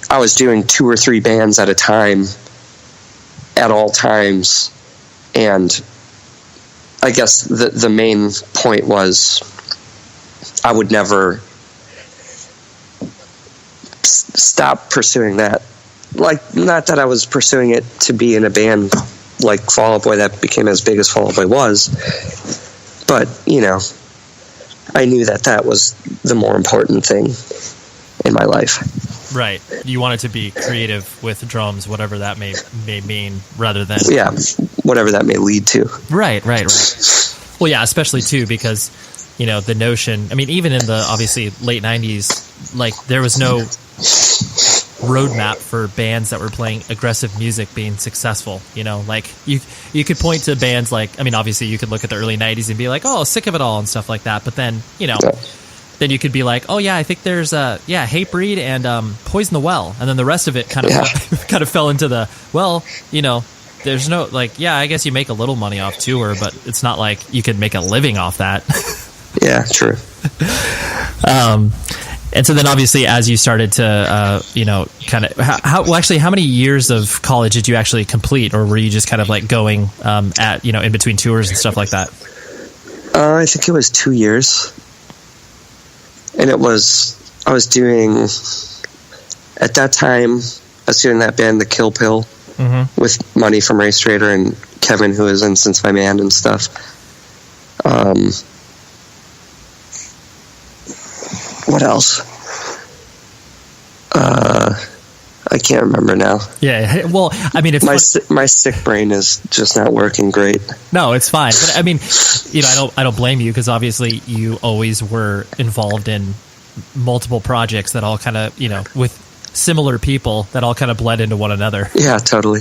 I was doing 2 or 3 bands at a time at all times. And I guess the main point was I would never stop pursuing that. Like, not that I was pursuing it to be in a band like Fall Out Boy that became as big as Fall Out Boy was, but, you know, I knew that was the more important thing in my life. Right. You wanted to be creative with drums, whatever that may mean, rather than... Yeah, whatever that may lead to. Right. Well, yeah, especially, too, because, you know, the notion... I mean, even in the, obviously, late 90s, like, there was no roadmap for bands that were playing aggressive music being successful, you know? Like, you could point to bands like... I mean, obviously, you could look at the early 90s and be like, oh, Sick of It All and stuff like that, but then, you know... Yeah. Then you could be like, oh yeah, I think there's Hatebreed and Poison the Well, and then the rest of it kind of fell into the, well, you know, there's no, like, yeah, I guess you make a little money off tour, but it's not like you could make a living off that. Yeah, true. And so then obviously as you started to, you know, kind of, how many years of college did you actually complete, or were you just kind of like going at, you know, in between tours and stuff like that? I think it was 2 years. And I was doing, at that time, I was doing that band, The Kill Pill, with money from RaceTraitor and Kevin, who is in Since My Man and stuff. What else? I can't remember now. Yeah, well, I mean, it's my sick brain is just not working great. No, it's fine. But I mean, you know, I don't blame you, because obviously you always were involved in multiple projects that all kind of, you know, with similar people that all kind of bled into one another. Yeah, totally.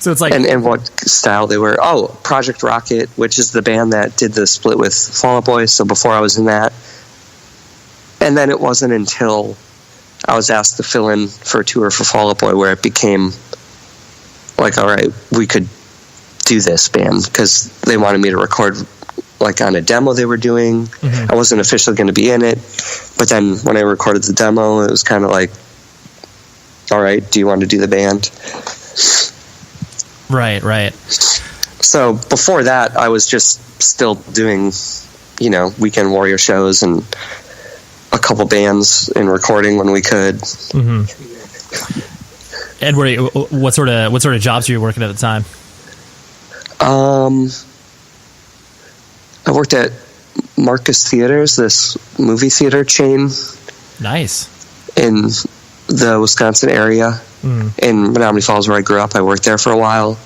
So it's like, and what style they were. Oh, Project Rocket, which is the band that did the split with Fall Out Boy. So before I was in that, and then it wasn't until I was asked to fill in for a tour for Fall Out Boy where it became like, all right, we could do this band, because they wanted me to record like on a demo they were doing. I wasn't officially going to be in it, but then when I recorded the demo, it was kind of like, all right, do you want to do the band? Right. So before that, I was just still doing, you know, Weekend Warrior shows and a couple bands and recording when we could. And what sort of jobs were you working at the time? I worked at Marcus Theaters, this movie theater chain. Nice. In the Wisconsin area, in Menominee Falls, where I grew up. I worked there for a while.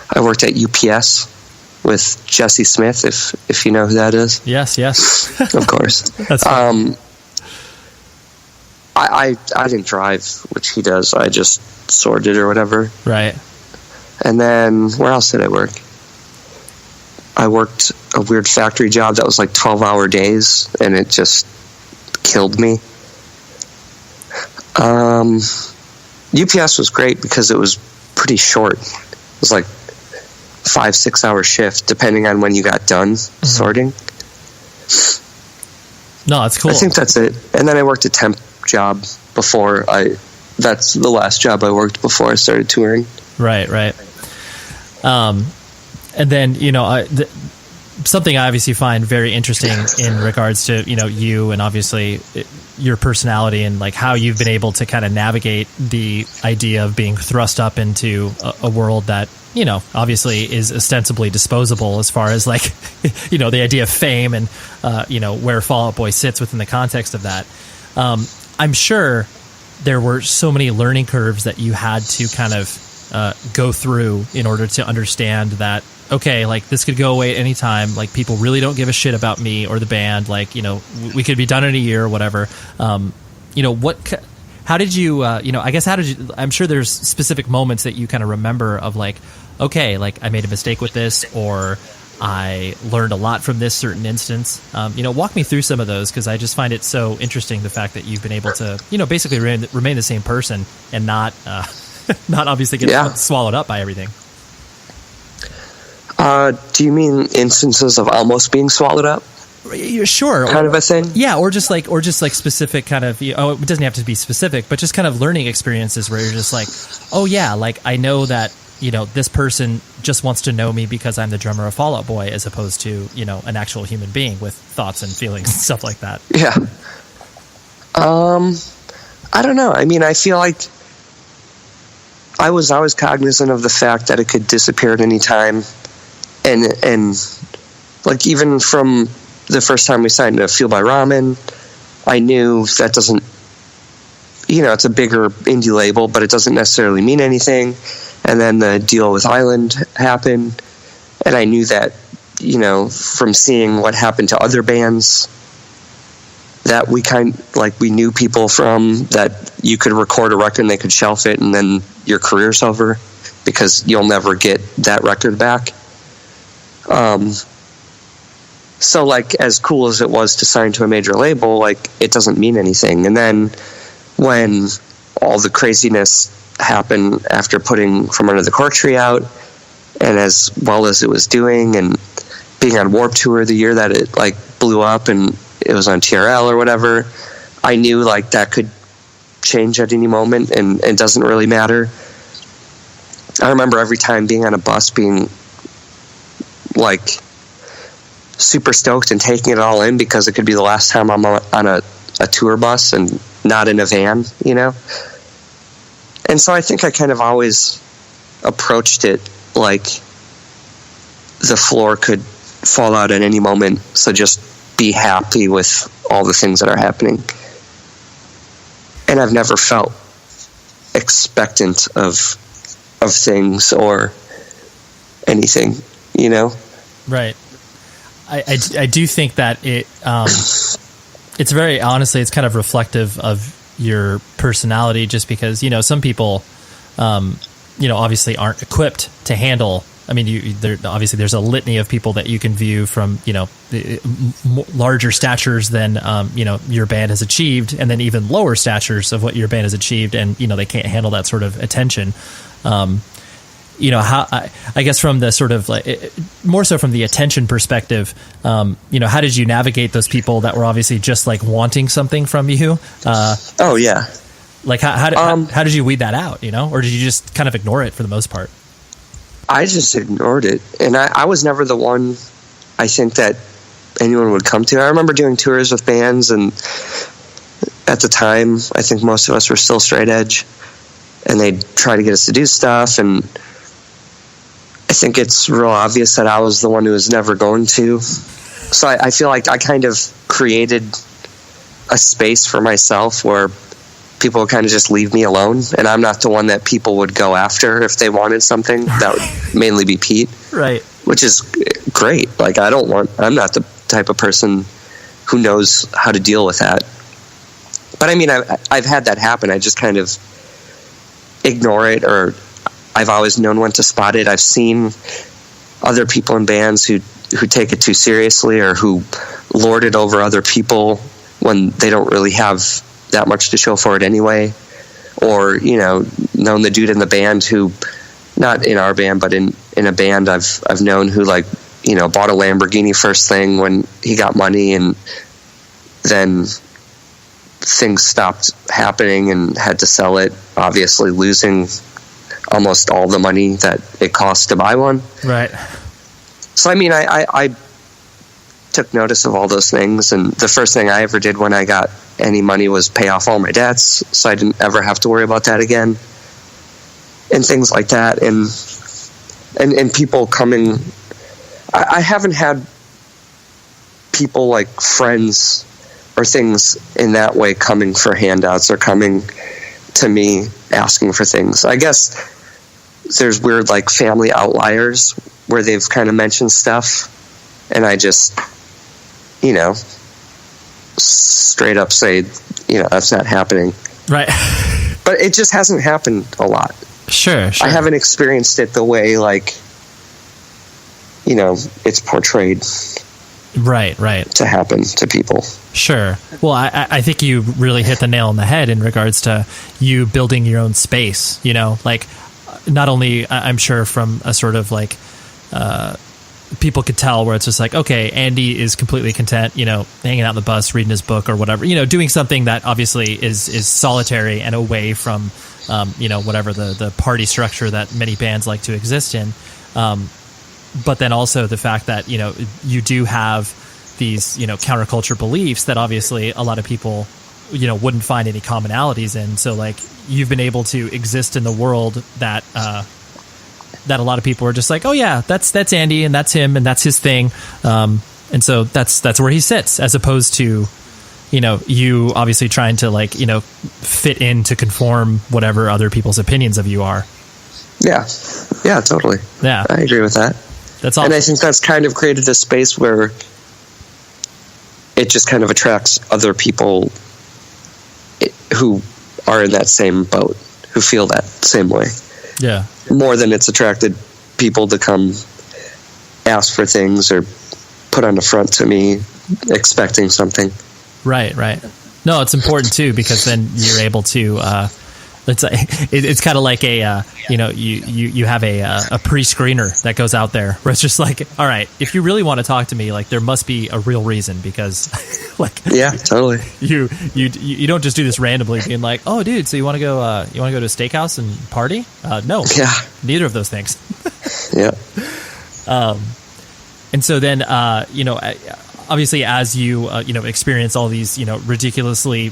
I worked at UPS with Jesse Smith, if you know who that is. Yes. Of course. That's fine. I didn't drive, which he does. I just sorted or whatever. Right. And then where else did I work? I worked a weird factory job that was like 12-hour days, and it just killed me. UPS was great because it was pretty short. It was like 5-6 hour shift, depending on when you got done sorting. No, that's cool. I think that's it. And then I worked a temp job before that's the last job I worked before I started touring. Right. And then, something I obviously find very interesting in regards to, you and obviously your personality and like how you've been able to kind of navigate the idea of being thrust up into a world that, obviously is ostensibly disposable as far as like, the idea of fame and, where Fall Out Boy sits within the context of that. I'm sure there were so many learning curves that you had to kind of go through in order to understand that, okay, like this could go away at any time. Like people really don't give a shit about me or the band. Like, we could be done in a year or whatever. How did you, I'm sure there's specific moments that you kind of remember of like, okay, like I made a mistake with this, or I learned a lot from this certain instance. Walk me through some of those, because I just find it so interesting, the fact that you've been able to, basically remain the same person and not obviously get swallowed up by everything. Do you mean instances of almost being swallowed up? Sure. Kind of a thing? Yeah, or just like specific kind of, it doesn't have to be specific, but just kind of learning experiences where you're just like, oh yeah, like I know that, this person just wants to know me because I'm the drummer of Fall Out Boy, as opposed to, an actual human being with thoughts and feelings and stuff like that. Yeah. I don't know. I mean, I feel like I was always cognizant of the fact that it could disappear at any time. And like even from the first time we signed to Fuel by Ramen, I knew that doesn't, it's a bigger indie label, but it doesn't necessarily mean anything. And then the deal with Island happened, and I knew that, from seeing what happened to other bands that we knew people from, that you could record a record and they could shelf it and then your career's over because you'll never get that record back. So like as cool as it was to sign to a major label, like it doesn't mean anything. And then when all the craziness happened after putting From Under the Cork Tree out, and as well as it was doing, and being on Warped Tour the year that it like blew up and it was on TRL or whatever, I knew like that could change at any moment, and it doesn't really matter. I remember every time being on a bus being like super stoked and taking it all in because it could be the last time I'm on a tour bus and not in a van, And so I think I kind of always approached it like the floor could fall out at any moment, so just be happy with all the things that are happening. And I've never felt expectant of things or anything, Right. I do think that it's very, honestly, it's kind of reflective of your personality, just because, some people, obviously aren't equipped to handle. I mean, obviously there's a litany of people that you can view from, larger statures than, your band has achieved, and then even lower statures of what your band has achieved. And, they can't handle that sort of attention. How, I guess from the sort of like, more so from the attention perspective, how did you navigate those people that were obviously just like wanting something from you? Oh yeah. Like how did you weed that out, or did you just kind of ignore it for the most part? I just ignored it. And I was never the one, I think, that anyone would come to. I remember doing tours with bands, and at the time, I think most of us were still straight edge, and they'd try to get us to do stuff, and I think it's real obvious that I was the one who was never going to. So I feel like I kind of created a space for myself where people would kind of just leave me alone, and I'm not the one that people would go after if they wanted something. That would mainly be Pete. Right. Which is great. Like I'm not the type of person who knows how to deal with that. But I mean, I've had that happen. I just kind of ignore it, or I've always known when to spot it. I've seen other people in bands who take it too seriously, or who lord it over other people when they don't really have that much to show for it anyway. Or, known the dude in the band who, not in our band, but in a band I've known, who bought a Lamborghini first thing when he got money, and then things stopped happening and had to sell it, obviously losing almost all the money that it cost to buy one. Right. So, I mean, I took notice of all those things, and the first thing I ever did when I got any money was pay off all my debts, so I didn't ever have to worry about that again, and things like that. And people coming, I haven't had people like friends or things in that way coming for handouts or coming to me asking for things. I guess there's weird like family outliers where they've kind of mentioned stuff, and I just, you know, straight up say, you know, that's not happening. Right. But it just hasn't happened a lot. Sure. I haven't experienced it the way, like, you know, it's portrayed. Right. To happen to people. Sure. Well, I think you really hit the nail on the head in regards to you building your own space, you know, like not only I'm sure from a sort of like, people could tell where it's just like, okay, Andy is completely content, you know, hanging out on the bus, reading his book or whatever, you know, doing something that obviously is solitary and away from, you know, whatever the party structure that many bands like to exist in. But then also the fact that, you know, you do have these, you know, counterculture beliefs that obviously a lot of people, you know, wouldn't find any commonalities in. So like you've been able to exist in the world that, that a lot of people are just like, oh yeah, that's Andy and that's him and that's his thing. And so that's where he sits, as opposed to, you know, you obviously trying to like, you know, fit in to conform whatever other people's opinions of you are. Yeah. Yeah, totally. Yeah. I agree with that. That's awesome. And I think that's kind of created a space where it just kind of attracts other people who are in that same boat, who feel that same way. Yeah. More than it's attracted people to come ask for things or put on the front to me expecting something. Right. No, it's important too, because then you're able to, it's kind of like a, you know, you have a pre-screener that goes out there where it's just like, all right, if you really want to talk to me, like there must be a real reason, because like, yeah, totally. You don't just do this randomly being like, oh dude, so you want to go to a steakhouse and party? No, yeah, neither of those things. Yeah. And so then, you know, obviously as you, you know, experience all these, you know, ridiculously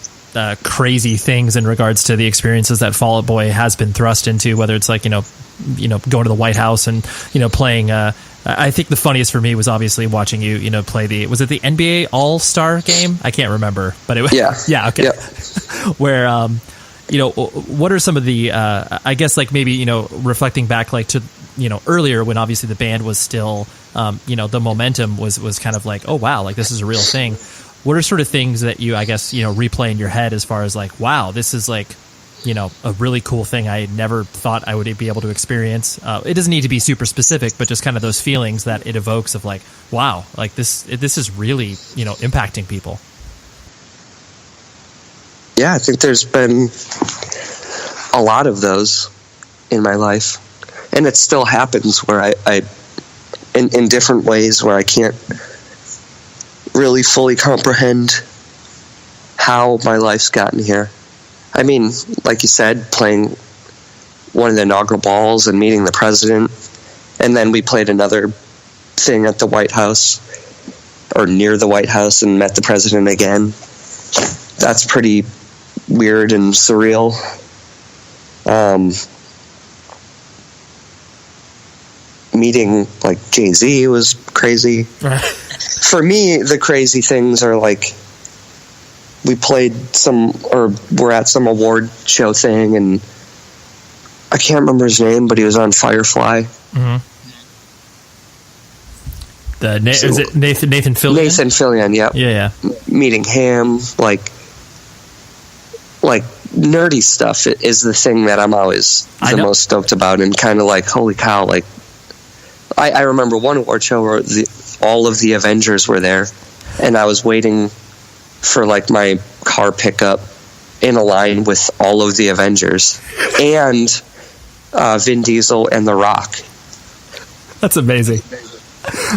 crazy things in regards to the experiences that Fall Out Boy has been thrust into, whether it's like, you know, going to the White House and, you know, playing, I think the funniest for me was obviously watching you, you know, play was it the NBA All-Star game? I can't remember, but it was, yeah. Okay. Yep. Where, you know, what are some of the, I guess like maybe, you know, reflecting back like to, you know, earlier when obviously the band was still, you know, the momentum was kind of like, oh wow, like this is a real thing. What are sort of things that you, I guess, you know, replay in your head as far as like, wow, this is like, you know, a really cool thing I never thought I would be able to experience. It doesn't need to be super specific, but just kind of those feelings that it evokes of like, wow, like this is really, you know, impacting people. Yeah, I think there's been a lot of those in my life, and it still happens where I in different ways where I can't really fully comprehend how my life's gotten here. I mean, like you said, playing one of the inaugural balls and meeting the president, and then we played another thing at the White House or near the White House and met the president again. That's pretty weird and surreal. Meeting like Jay-Z was crazy. For me, the crazy things are like we played we're at some award show thing, and I can't remember his name, but he was on Firefly. Mm-hmm. Is it Nathan Fillion? Nathan Fillion, yep. Yeah. Meeting him, like nerdy stuff is the thing that I'm always the most stoked about, and kind of like, holy cow, like I remember one award show where all of the Avengers were there, and I was waiting for like my car pickup in a line with all of the Avengers and Vin Diesel and The Rock. That's amazing.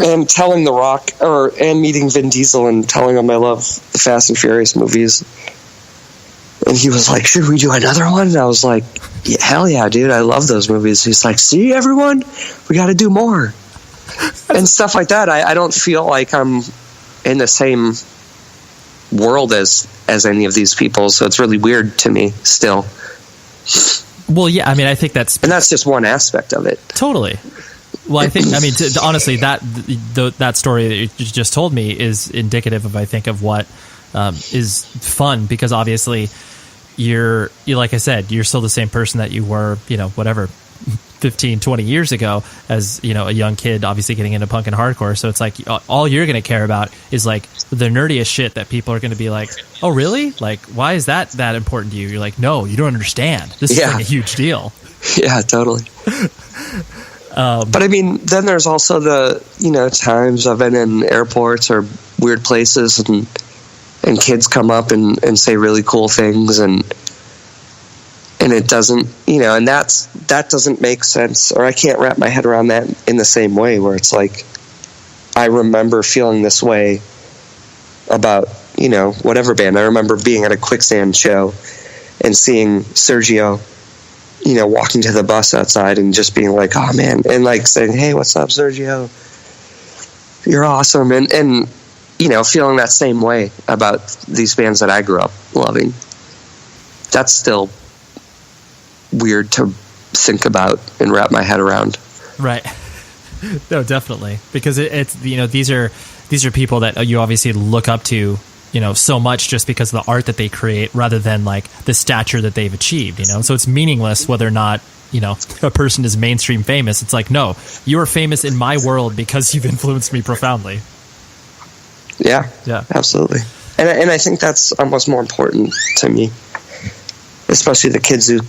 And telling The Rock, and meeting Vin Diesel and telling him I love the Fast and Furious movies. And he was like, should we do another one? And I was like, yeah, hell yeah, dude, I love those movies. He's like, see, everyone, we got to do more. And stuff like that. I don't feel like I'm in the same world as any of these people, so it's really weird to me still. Well, yeah, I mean, I think that's just one aspect of it. Totally. Well, I think, I mean, honestly, that story that you just told me is indicative of, I think, of what is fun, because obviously you're like I said, you're still the same person that you were, 15, 20 years ago as, a young kid, obviously getting into punk and hardcore. So it's like all you're going to care about is like the nerdiest shit that people are going to be like, oh, really? Like, why is that important to you? You're like, no, you don't understand. This is like a huge deal. Yeah, totally. But I mean, then there's also the, times I've been in airports or weird places and kids come up and say really cool things and it doesn't, and that doesn't make sense, or I can't wrap my head around that in the same way, where it's like, I remember feeling this way about, whatever band. I remember being at a Quicksand show and seeing Sergio, walking to the bus outside and just being like, oh man, and like saying, hey, what's up, Sergio? You're awesome. And feeling that same way about these bands that I grew up loving. That's still weird to think about and wrap my head around. Right. No, definitely. Because it's, these are people that you obviously look up to, so much just because of the art that they create rather than like the stature that they've achieved, So it's meaningless whether or not, a person is mainstream famous. It's like, no, you are famous in my world because you've influenced me profoundly. Yeah, absolutely. And I think that's almost more important to me, especially the kids who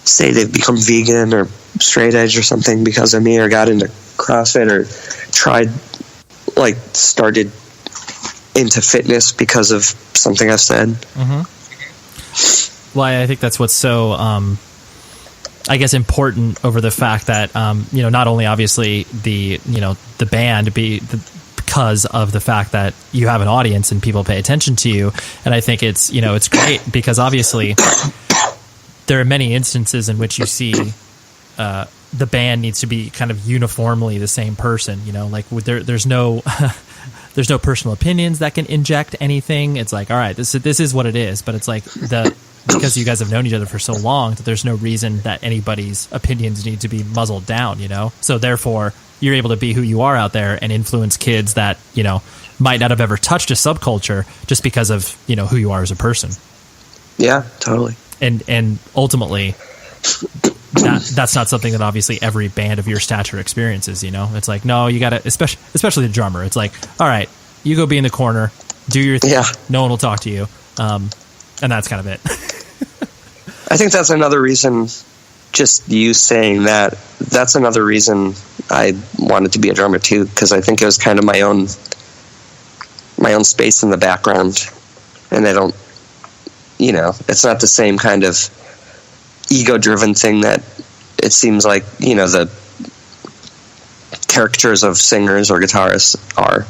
say they've become vegan or straight edge or something because of me, or got into CrossFit, or started into fitness because of something I've said. Mm-hmm. Well, I think that's what's so, I guess, important over the fact that, not only obviously the band because of the fact that you have an audience and people pay attention to you. And I think it's, it's great because obviously there are many instances in which you see the band needs to be kind of uniformly the same person, like there's no there's no personal opinions that can inject anything. It's like, all right, this is what it is. But it's like because you guys have known each other for so long that there's no reason that anybody's opinions need to be muzzled down, So therefore you're able to be who you are out there and influence kids that, might not have ever touched a subculture just because of, who you are as a person. Yeah, totally. And ultimately, that's not something that obviously every band of your stature experiences. It's like, no, you got to, especially the drummer. It's like, all right, you go be in the corner, do your thing. Yeah. No one will talk to you, and that's kind of it. I think that's another reason. Just you saying that, that's another reason I wanted to be a drummer too, because I think it was kind of my own space in the background, and I don't. It's not the same kind of ego-driven thing that it seems like, the caricatures of singers or guitarists are.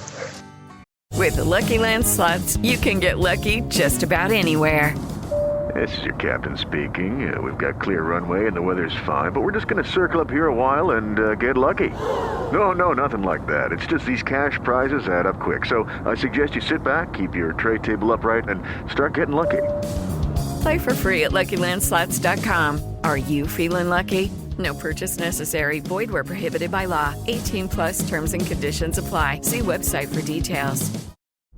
With the Lucky Land Slots, you can get lucky just about anywhere. This is your captain speaking. We've got clear runway and the weather's fine, but we're just going to circle up here a while and get lucky. No, nothing like that. It's just these cash prizes add up quick. So I suggest you sit back, keep your tray table upright, and start getting lucky. Play for free at LuckyLandSlots.com. Are you feeling lucky? No purchase necessary. Void where prohibited by law. 18+ terms and conditions apply. See website for details.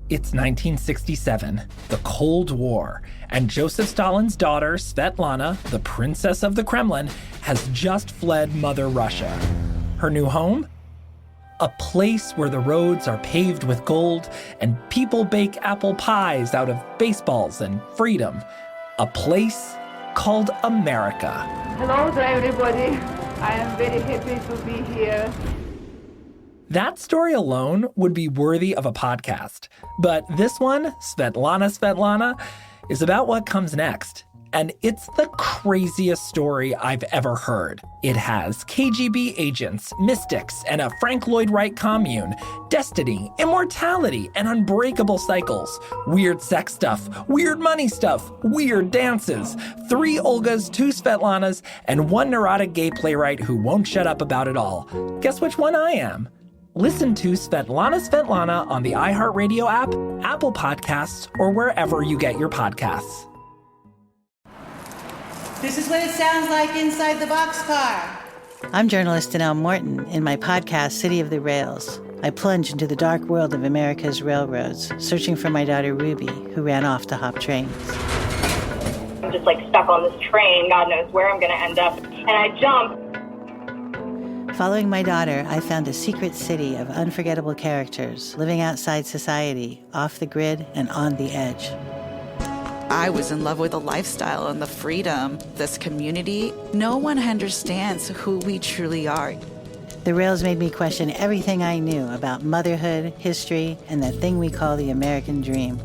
It's 1967, the Cold War, and Joseph Stalin's daughter, Svetlana, the Princess of the Kremlin, has just fled Mother Russia. Her new home? A place where the roads are paved with gold and people bake apple pies out of baseballs and freedom. A place called America. Hello to everybody. I am very happy to be here. That story alone would be worthy of a podcast. But this one, Svetlana, is about what comes next and it's the craziest story I've ever heard. It has KGB agents, mystics, and a Frank Lloyd Wright commune, destiny, immortality, and unbreakable cycles, weird sex stuff, weird money stuff, weird dances, 3 Olgas, 2 Svetlanas, and 1 neurotic gay playwright who won't shut up about it all. Guess which one I am? Listen to Svetlana on the iHeartRadio app, Apple Podcasts, or wherever you get your podcasts. This is what it sounds like inside the boxcar. I'm journalist Danelle Morton. In my podcast, City of the Rails, I plunge into the dark world of America's railroads, searching for my daughter Ruby, who ran off to hop trains. I'm just stuck on this train. God knows where I'm going to end up. And I jump. Following my daughter, I found a secret city of unforgettable characters living outside society, off the grid and on the edge. I was in love with the lifestyle and the freedom, this community. No one understands who we truly are. The rails made me question everything I knew about motherhood, history, and that thing we call the American dream.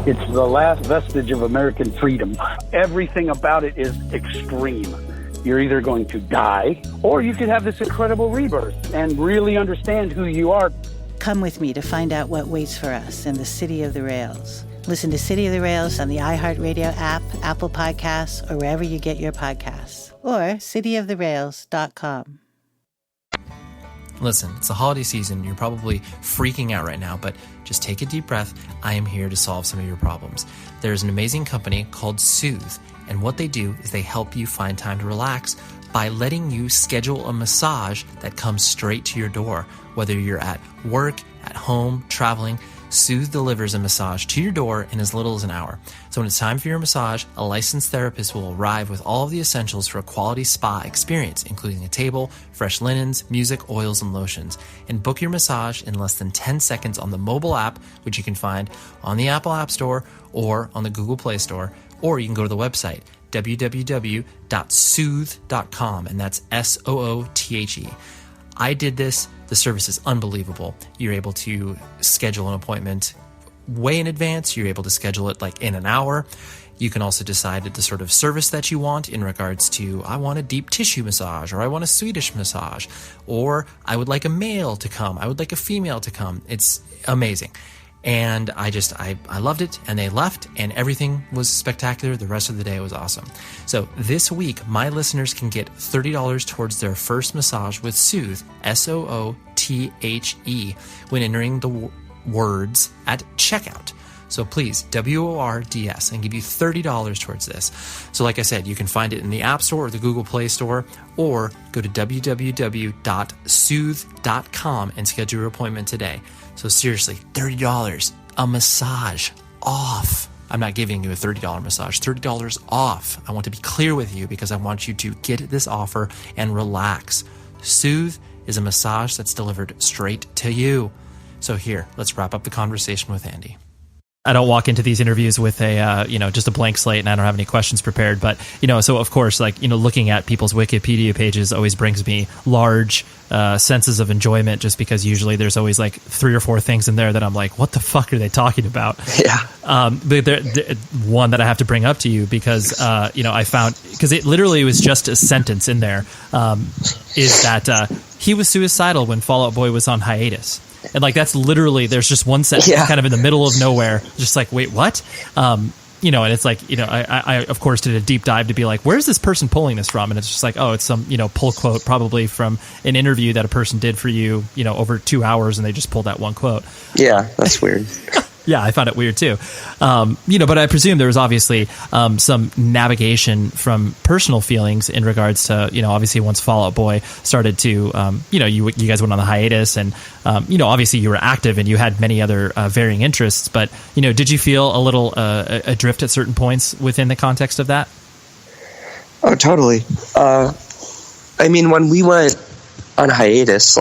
It's the last vestige of American freedom. Everything about it is extreme. You're either going to die, or you could have this incredible rebirth and really understand who you are. Come with me to find out what waits for us in the City of the Rails. Listen to City of the Rails on the iHeartRadio app, Apple Podcasts, or wherever you get your podcasts. Or cityoftherails.com. Listen, it's the holiday season. You're probably freaking out right now, but just take a deep breath. I am here to solve some of your problems. There's an amazing company called Soothe, and what they do is they help you find time to relax by letting you schedule a massage that comes straight to your door. Whether you're at work, at home, traveling, Soothe delivers a massage to your door in as little as an hour. So when it's time for your massage, a licensed therapist will arrive with all of the essentials for a quality spa experience, including a table, fresh linens, music, oils, and lotions. And book your massage in less than 10 seconds on the mobile app, which you can find on the Apple App Store or on the Google Play Store, or you can go to the website, www.soothe.com, and that's SOOTHE. I did this. The service is unbelievable. You're able to schedule an appointment way in advance. You're able to schedule it in an hour. You can also decide the sort of service that you want in regards to, I want a deep tissue massage, or I want a Swedish massage, or I would like a male to come. I would like a female to come. It's amazing. And I loved it, and they left, and everything was spectacular. The rest of the day was awesome. So this week, my listeners can get $30 towards their first massage with Soothe, SOOTHE, when entering the words at checkout. So please, WORDS, and give you $30 towards this. So like I said, you can find it in the App Store or the Google Play Store, or go to www.soothe.com and schedule your appointment today. So seriously, $30, a massage off. I'm not giving you a $30 massage, $30 off. I want to be clear with you because I want you to get this offer and relax. Soothe is a massage that's delivered straight to you. So here, let's wrap up the conversation with Andy. I don't walk into these interviews with a, just a blank slate, and I don't have any questions prepared. But, so of course, looking at people's Wikipedia pages always brings me large senses of enjoyment, just because usually there's always 3 or 4 things in there that I'm like, what the fuck are they talking about? Yeah. But one that I have to bring up to you because, I found, because it literally was just a sentence in there, is that he was suicidal when Fall Out Boy was on hiatus. And that's literally, there's just one sentence kind of in the middle of nowhere, just wait, what? And it's I of course did a deep dive to be where's this person pulling this from? And it's just it's some, pull quote probably from an interview that a person did for you, over 2 hours, and they just pulled that one quote. Yeah, that's weird. Yeah, I found it weird too. But I presume there was obviously some navigation from personal feelings in regards to, obviously once Fall Out Boy started to, you guys went on the hiatus, and, obviously you were active and you had many other varying interests. But, did you feel a little adrift at certain points within the context of that? Oh, totally. When we went on hiatus,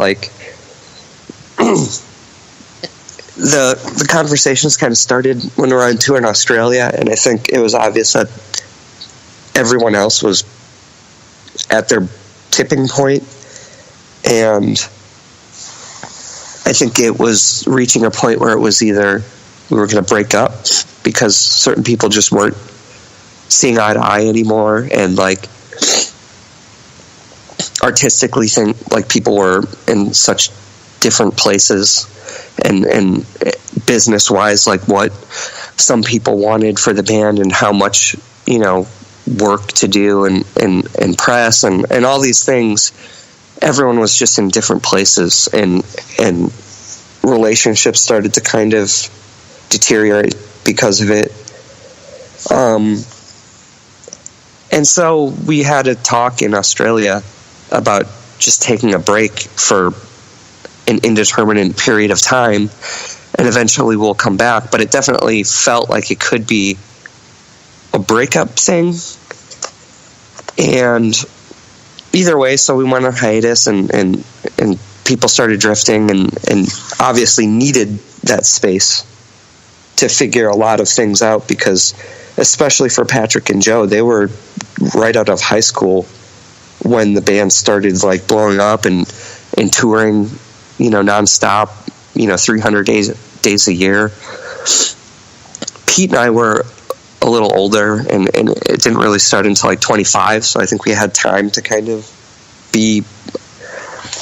the conversations kind of started when we were on tour in Australia, and I think it was obvious that everyone else was at their tipping point, and I think it was reaching a point where it was either we were going to break up because certain people just weren't seeing eye to eye anymore, and like artistically like people were in such different places, and business wise, like what some people wanted for the band and how much, you know, work to do and press and all these things. Everyone was just in different places, and relationships started to kind of deteriorate because of it. And so we had a talk in Australia about just taking a break for an indeterminate period of time, and eventually we'll come back. But it definitely felt like it could be a breakup thing. And either way, so we went on hiatus, and people started drifting, and obviously needed that space to figure a lot of things out, because especially for Patrick and Joe, they were right out of high school when the band started like blowing up and touring, you know, nonstop, you know, 300 days a year. Pete and I were a little older, and it didn't really start until like 25, so I think we had time to kind of be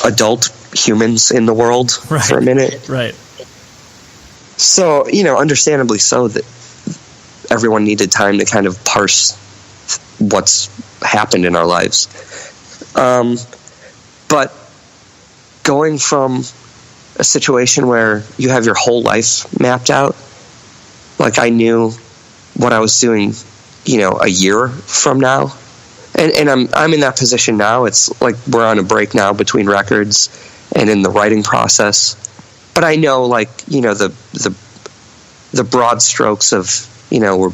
adult humans in the world for a minute. Right. So, you know, understandably so, that everyone needed time to kind of parse what's happened in our lives. But going from a situation where you have your whole life mapped out, like I knew what I was doing, you know, a year from now, and I'm in that position now. It's like we're on a break now between records and in the writing process. But I know, like, you know, the broad strokes of, you know, we're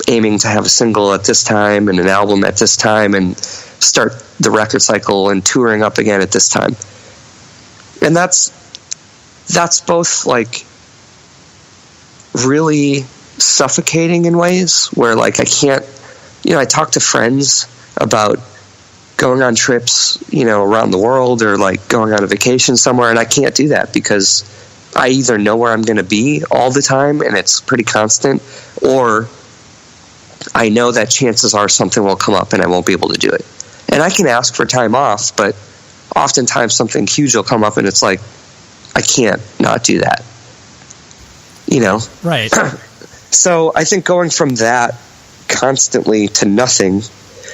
aiming to have a single at this time and an album at this time and start the record cycle and touring up again at this time. And that's both like really suffocating in ways where, like, I can't, you know, I talk to friends about going on trips, you know, around the world, or like going on a vacation somewhere, and I can't do that because I either know where I'm going to be all the time and it's pretty constant, or I know that chances are something will come up and I won't be able to do it. And I can ask for time off, but oftentimes something huge will come up and it's like, I can't not do that, you know? Right. So I think going from that constantly to nothing,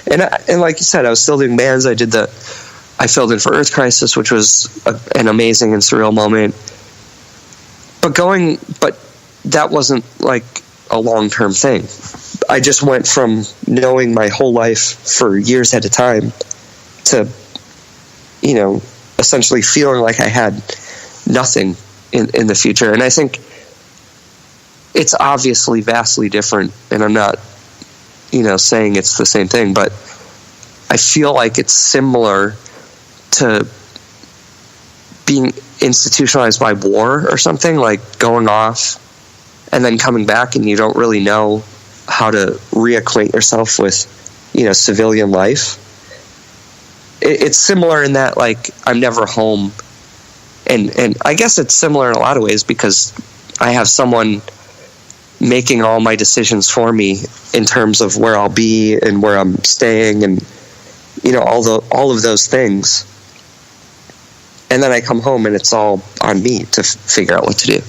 and like you said, I was still doing bands. I filled in for Earth Crisis, which was an amazing and surreal moment. But that wasn't like a long-term thing. I just went from knowing my whole life for years at a time to, you know, essentially feeling like I had nothing in the future. And I think it's obviously vastly different, and I'm not, you know, saying it's the same thing, but I feel like it's similar to being institutionalized by war or something, like going off and then coming back and you don't really know how to reacquaint yourself with, you know, civilian life. It's similar in that, like, I'm never home, and I guess it's similar in a lot of ways because I have someone making all my decisions for me in terms of where I'll be and where I'm staying, and, you know, all of those things. And then I come home and it's all on me to figure out what to do.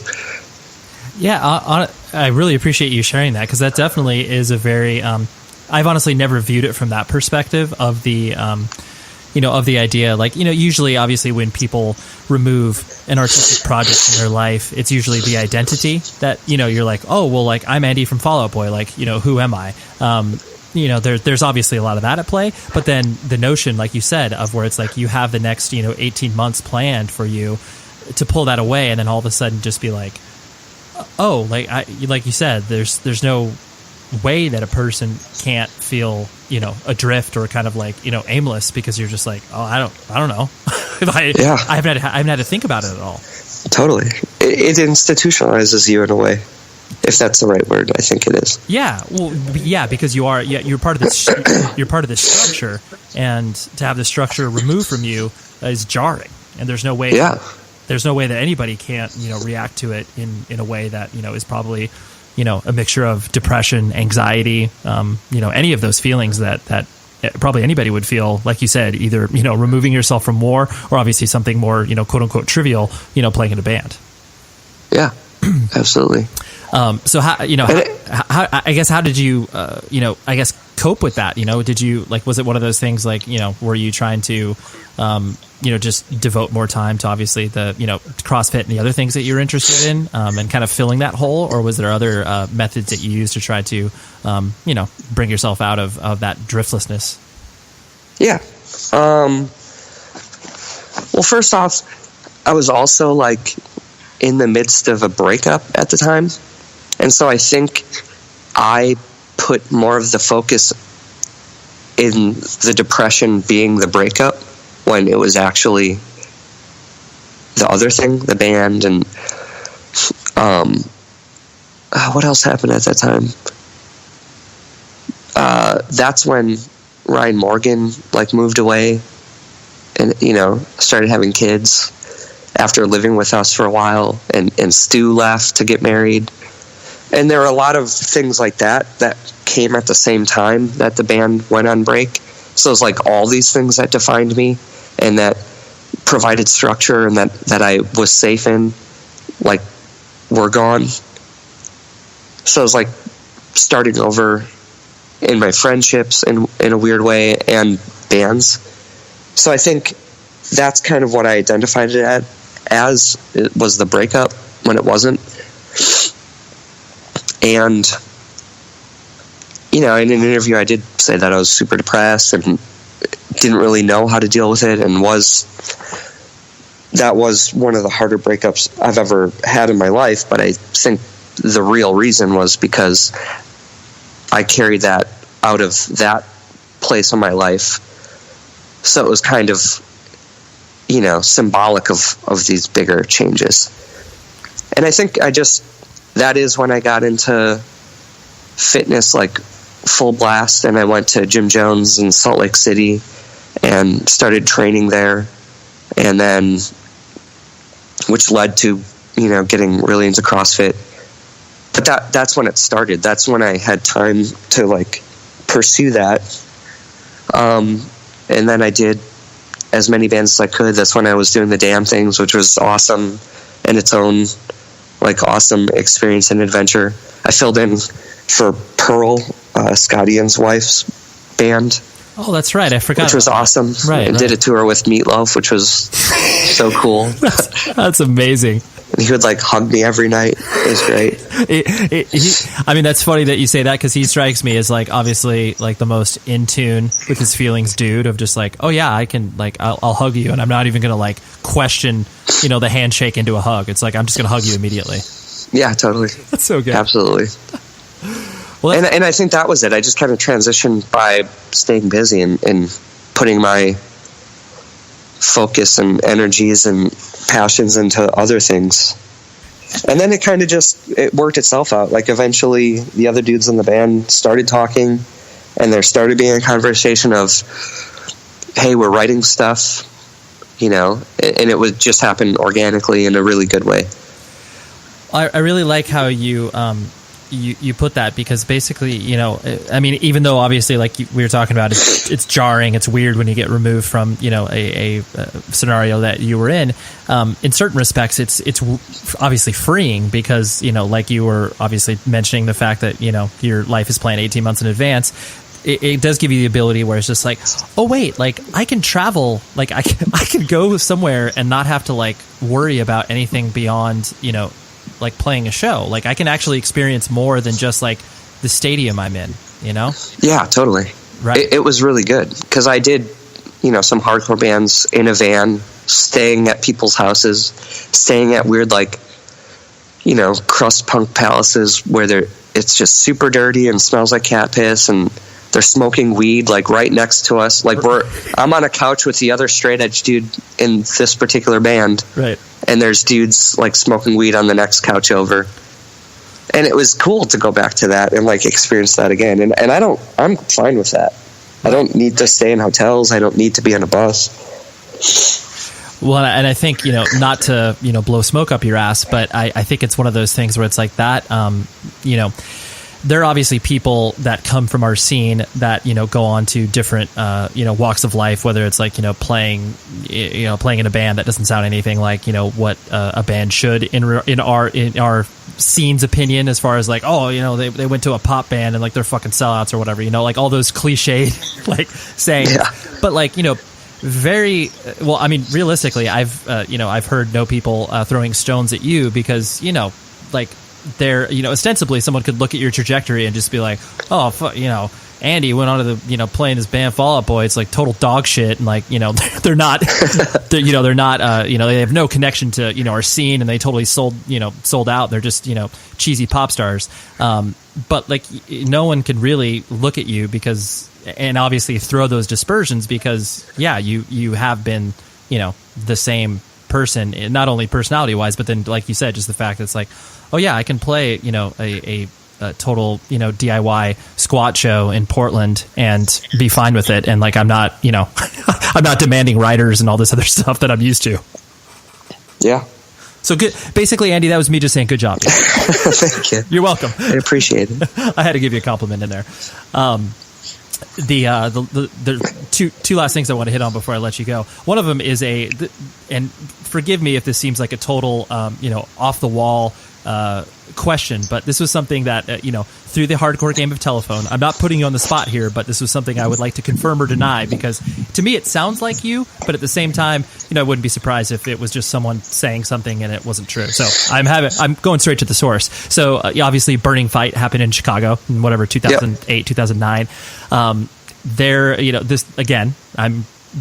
Yeah, I really appreciate you sharing that, because that definitely is a very I've honestly never viewed it from that perspective of the you know, of the idea, like, you know, usually obviously when people remove an artistic project in their life, it's usually the identity that, you know, you're like, oh, well, like, I'm Andy from Fall Out Boy, like, you know, who am I? You know, there's obviously a lot of that at play, but then the notion, like you said, of where it's like you have the next, you know, 18 months planned for you to pull that away, and then all of a sudden just be like, oh, like you said, there's no way that a person can't feel, you know, adrift or kind of like, you know, aimless, because you're just like, oh, I don't know. I haven't had to think about it at all. Totally. It institutionalizes you in a way, if that's the right word. I think it is. Yeah. Well, yeah, because you're part of this, you're part of this structure, and to have the structure removed from you is jarring, and there's no way there's no way that anybody can't, react to it in a way that, is probably, a mixture of depression, anxiety, any of those feelings that probably anybody would feel, like you said, either, removing yourself from war or obviously something more, quote unquote trivial, playing in a band. Yeah, absolutely. So how did you, cope with that? Did you was it one of those things were you trying to, just devote more time to obviously the, CrossFit and the other things that you're interested in, and kind of filling that hole? Or was there other methods that you used to try to, bring yourself out of that driftlessness? Yeah. Well, first off, I was also in the midst of a breakup at the time. And so I think I put more of the focus in the depression being the breakup when it was actually the other thing, the band. And what else happened at that time? That's when Ryan Morgan moved away and, started having kids after living with us for a while, and Stu left to get married. And there were a lot of things like that came at the same time that the band went on break. So it was all these things that defined me and that provided structure and that I was safe in, were gone. So it was starting over in my friendships in a weird way, and bands. So I think that's kind of what I identified it as. It was the breakup when it wasn't. And, in an interview, I did say that I was super depressed and didn't really know how to deal with it, and that was one of the harder breakups I've ever had in my life. But I think the real reason was because I carried that out of that place in my life. So it was kind of, symbolic of these bigger changes. And I think that is when I got into fitness full blast, and I went to Jim Jones in Salt Lake City and started training there, and then which led to getting really into CrossFit. But that's when it started. That's when I had time to pursue that, and then I did as many bands as I could. That's when I was doing the Damn Things, which was awesome in its own awesome experience and adventure. I filled in for Pearl, Scott Ian's wife's band. Oh, that's right. I forgot. Which was awesome. Right. I did a tour with Meatloaf, which was so cool. That's amazing. He would hug me every night. It was great. That's funny that you say that, because he strikes me as obviously the most in tune with his feelings dude, of just oh yeah, I can I'll hug you, and I'm not even gonna question the handshake into a hug. It's I'm just gonna hug you immediately. Yeah, totally. That's so good. Absolutely. Well, and I think that was it. I just kind of transitioned by staying busy and putting my focus and energies and passions into other things. And then it kind of it worked itself out. Eventually the other dudes in the band started talking, and there started being a conversation of, hey, we're writing stuff, and it would just happen organically in a really good way. I really like how you you put that, because basically, even though obviously, we were talking about, it's jarring, it's weird when you get removed from, a scenario that you were in certain respects, it's obviously freeing, because, you were obviously mentioning the fact that, your life is planned 18 months in advance. It does give you the ability where it's just oh wait, I can travel, I can go somewhere and not have to worry about anything beyond, playing a show. I can actually experience more than just the stadium I'm in, Yeah, totally. Right. It was really good, because I did, some hardcore bands in a van, staying at people's houses, staying at weird, crust punk palaces where it's just super dirty and smells like cat piss, and they're smoking weed right next to us. I'm on a couch with the other straight edge dude in this particular band. Right. And there's dudes smoking weed on the next couch over. And it was cool to go back to that and experience that again. And I'm fine with that. I don't need to stay in hotels. I don't need to be on a bus. Well, and I think, not to, blow smoke up your ass, but I think it's one of those things where it's like that, there are obviously people that come from our scene that, go on to different, walks of life, whether it's like, playing in a band that doesn't sound anything like, what a band should in our scene's opinion, as far as like, they went to a pop band and like they're fucking sellouts or whatever, like all those cliched like sayings. Yeah. But like, very well, I mean, realistically, I've heard no people throwing stones at you because, like they're, ostensibly someone could look at your trajectory and just be like, oh, Andy went on to the, playing this band Fall Out Boy. It's like total dog shit. And like, they're not, they're not, they have no connection to, our scene, and they totally sold out. They're just, cheesy pop stars. But like, no one can really look at you because, and obviously throw those dispersions because, yeah, you have been, the same person, not only personality wise, but then like you said, just the fact that it's like, oh yeah, I can play, a total, DIY squat show in Portland and be fine with it. And like, I'm not, I'm not demanding writers and all this other stuff that I'm used to. Yeah. So good. Basically, Andy, that was me just saying good job. Thank you. You're welcome. I appreciate it. I had to give you a compliment in there. The two last things I want to hit on before I let you go. One of them is and forgive me if this seems like a total, off the wall question, but this was something that, through the hardcore game of telephone, I'm not putting you on the spot here, but this was something I would like to confirm or deny, because to me it sounds like you, but at the same time, I wouldn't be surprised if it was just someone saying something and it wasn't true. So I'm going straight to the source. So obviously Burning Fight happened in Chicago in whatever, 2008, 2009. This again,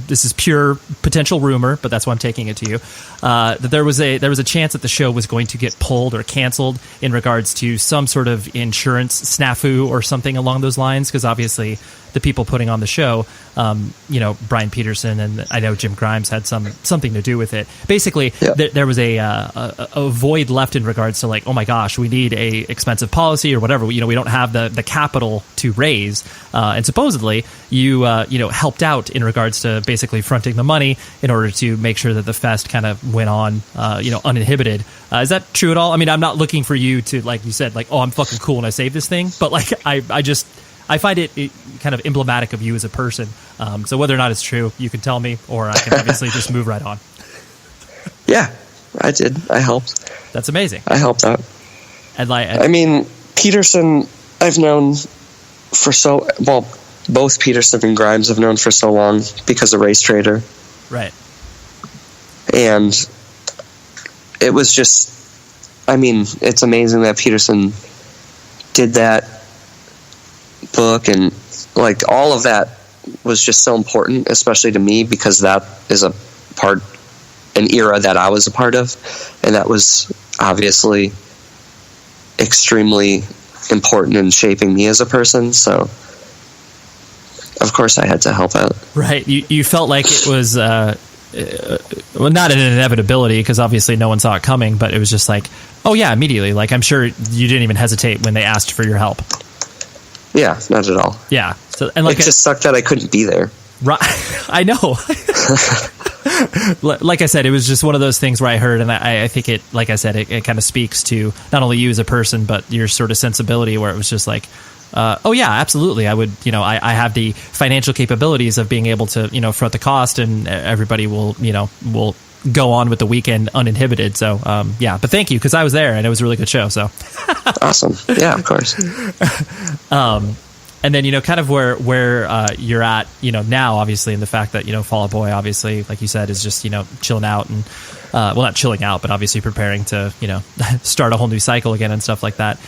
this is pure potential rumor, but that's why I'm taking it to you. That there was a chance that the show was going to get pulled or canceled in regards to some sort of insurance snafu or something along those lines, because obviously the people putting on the show, Brian Peterson and I know Jim Grimes had something to do with it. Basically, there was a void left in regards to like, oh my gosh, we need a expensive policy or whatever. We don't have the capital to raise, and supposedly you helped out in regards to basically fronting the money in order to make sure that the fest kind of went on, uninhibited. Is that true at all? I mean, I'm not looking for you to, like you said, like, oh, I'm fucking cool and I saved this thing, but like I find it kind of emblematic of you as a person. So whether or not it's true, you can tell me, or I can obviously just move right on. Yeah, I did. I helped. That's amazing. I helped out. And I mean, Peterson, I've known for both Peterson and Grimes I've known for so long because of RaceTraitor. Right. And it was just, it's amazing that Peterson did that book, and like all of that was just so important, especially to me, because that is an era that I was a part of, and that was obviously extremely important in shaping me as a person. So of course I had to help out. Right. You felt like it was not an inevitability, because obviously no one saw it coming, but it was just like, oh yeah, immediately. Like, I'm sure you didn't even hesitate when they asked for your help. Yeah, not at all. Yeah. So, and like, it just sucked that I couldn't be there. Right. I know. Like I said, it was just one of those things where I heard, and I think it, like I said, it kind of speaks to not only you as a person, but your sort of sensibility, where it was just like, oh yeah, absolutely. I would, I have the financial capabilities of being able to, front the cost, and everybody will go on with the weekend uninhibited. So, yeah, but thank you, because I was there and it was a really good show. So awesome. Yeah, of course. And then, kind of where you're at, now, obviously, in the fact that, Fall Out Boy, obviously, like you said, is just, chilling out and, well, not chilling out, but obviously preparing to, start a whole new cycle again and stuff like that.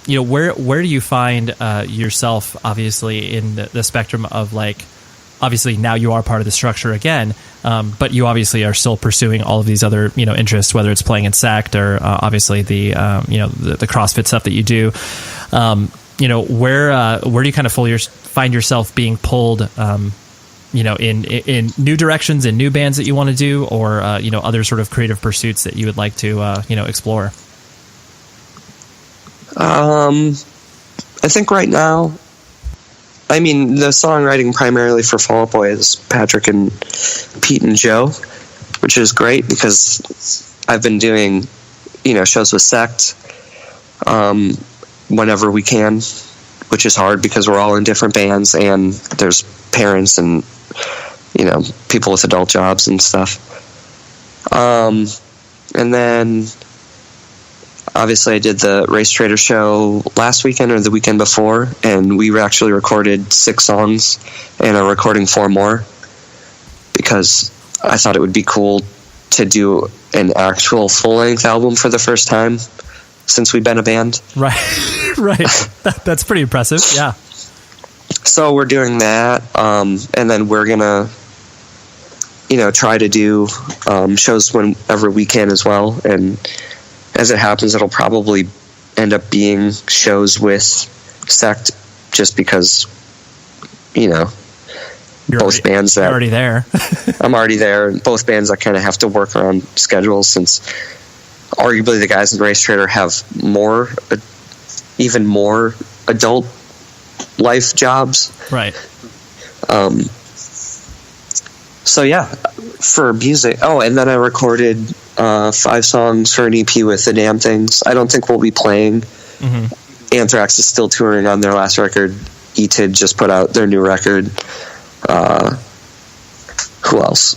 Where do you find yourself, obviously, in the spectrum of, like, obviously now you are part of the structure again, but you obviously are still pursuing all of these other, interests, whether it's playing in Sect or obviously the CrossFit stuff that you do. Where do you kind of find yourself being pulled, in new directions, in new bands that you want to do, or, other sort of creative pursuits that you would like to, explore? I think right now, the songwriting primarily for Fall Out Boy is Patrick and Pete and Joe, which is great because I've been doing, shows with Sect whenever we can, which is hard because we're all in different bands and there's parents and, people with adult jobs and stuff. And then obviously I did the RaceTraitor show last weekend or the weekend before, and we actually recorded 6 songs and are recording 4 more because I thought it would be cool to do an actual full-length album for the first time since we've been a band. Right. That's pretty impressive. Yeah. So we're doing that, and then we're gonna, try to do shows whenever we can as well. And as it happens, it'll probably end up being shows with Sect, just because, both bands that you're already there. I'm already there. Both bands I kind of have to work around schedules, since arguably the guys in RaceTraitor have even more adult life jobs. Right. So yeah, for music. Oh, and then I recorded 5 songs for an EP with The Damn Things. I don't think we'll be playing. Mm-hmm. Anthrax is still touring on their last record. ETID just put out their new record. Who else?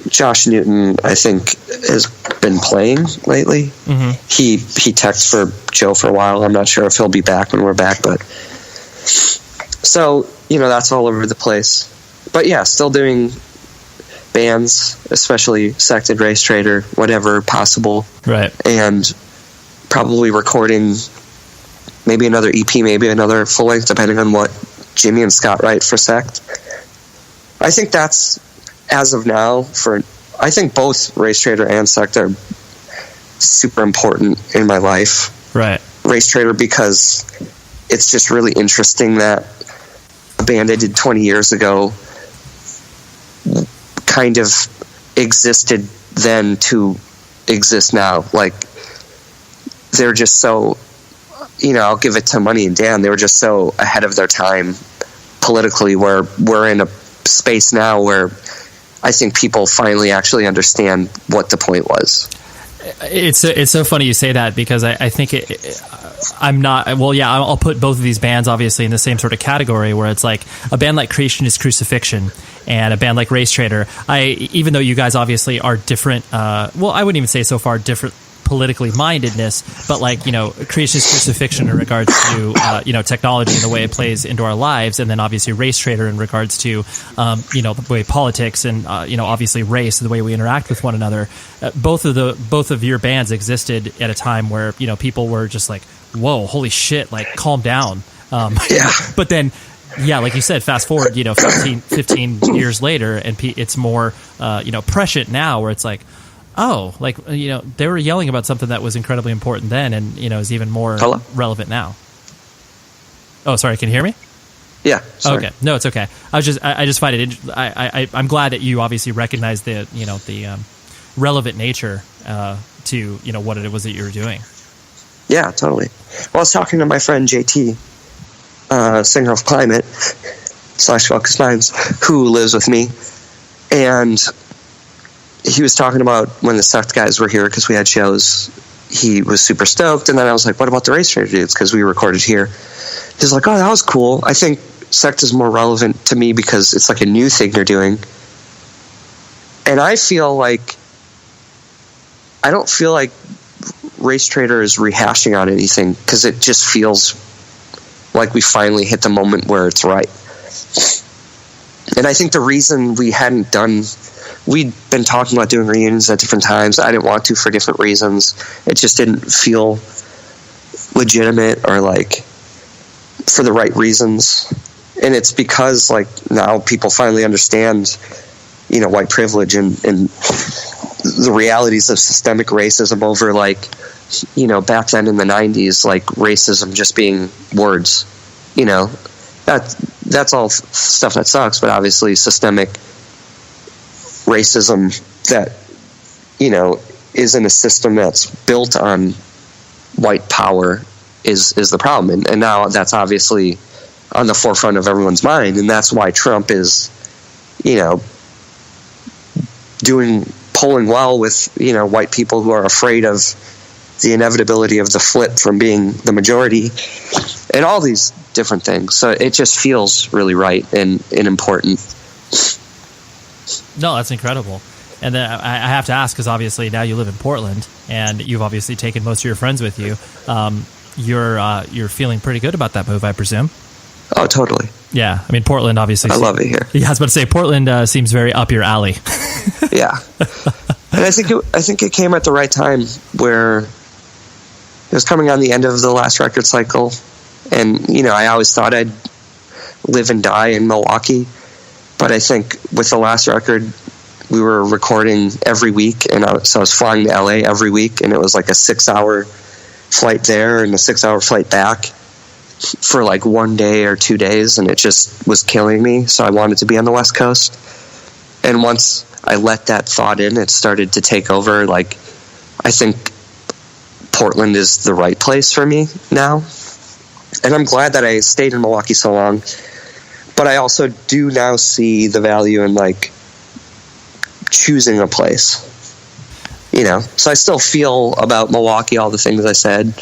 Josh Newton, I think, has been playing lately. Mm-hmm. He texted for Joe for a while. I'm not sure if he'll be back when we're back, but so that's all over the place. But yeah, still doing bands, especially Sect and RaceTraitor, whatever possible. Right. And probably recording maybe another EP, maybe another full length, depending on what Jimmy and Scott write for Sect. I think that's, as of now, I think both RaceTraitor and Sect are super important in my life. Right. RaceTraitor because it's just really interesting that a band I did 20 years ago kind of existed then to exist now. Like, they're just so, I'll give it to Money and Dan. They were just so ahead of their time politically, where we're in a space now where I think people finally actually understand what the point was. It's so funny you say that, because I think I'm not, well, yeah, I'll put both of these bands obviously in the same sort of category, where it's like a band like Creation is Crucifixion and a band like RaceTraitor. Even though you guys obviously are different, well, I wouldn't even say so far different politically mindedness, but like, Creation is Crucifixion in regards to technology and the way it plays into our lives, and then obviously RaceTraitor in regards to the way politics and obviously race and the way we interact with one another. Both of your bands existed at a time where people were just like, whoa, holy shit, like, calm down. Yeah. But then, yeah, like you said, fast forward 15 years later, and it's more prescient now, where it's like, oh, like, they were yelling about something that was incredibly important then, and is even more relevant now. Oh, sorry, can you hear me? Yeah. Sorry. Okay. No, it's okay. I just find it. I'm glad that you obviously recognize the relevant nature to what it was that you were doing. Yeah, totally. Well, I was talking to my friend JT, singer of Climate / Focus Minds, who lives with me, and he was talking about when the Sect guys were here, because we had shows. He was super stoked, and then I was like, what about the RaceTraitor dudes, because we recorded here? He's like, oh, that was cool. I think Sect is more relevant to me because it's like a new thing you're doing. And I don't feel like RaceTraitor is rehashing on anything, because it just feels like we finally hit the moment where it's right. And I think the reason we'd been talking about doing reunions at different times. I didn't want to for different reasons. It just didn't feel legitimate or like for the right reasons. And it's because like now people finally understand, white privilege and the realities of systemic racism over like, back then in the 90s, like racism just being words, that's all stuff that sucks, but obviously systemic racism that is in a system that's built on white power is the problem, and now that's obviously on the forefront of everyone's mind, and that's why Trump is doing polling well with, white people who are afraid of the inevitability of the flip from being the majority and all these different things. So it just feels really right and important. No, that's incredible. And then I have to ask, because obviously now you live in Portland and you've obviously taken most of your friends with you. You're feeling pretty good about that move, I presume. Oh, totally. Yeah, I mean, Portland obviously. I love it here. Yeah, I was about to say Portland seems very up your alley. Yeah, and I think it came at the right time where it was coming on the end of the last record cycle, and I always thought I'd live and die in Milwaukee, but I think with the last record, we were recording every week, and so I was flying to LA every week, and it was like a 6-hour flight there and a 6-hour flight back for like 1 day or 2 days, and it just was killing me. So I wanted to be on the West Coast, and once I let that thought in, it started to take over. Like, I think Portland is the right place for me now, and I'm glad that I stayed in Milwaukee so long, but I also do now see the value in like choosing a place, so I still feel about Milwaukee all the things I said,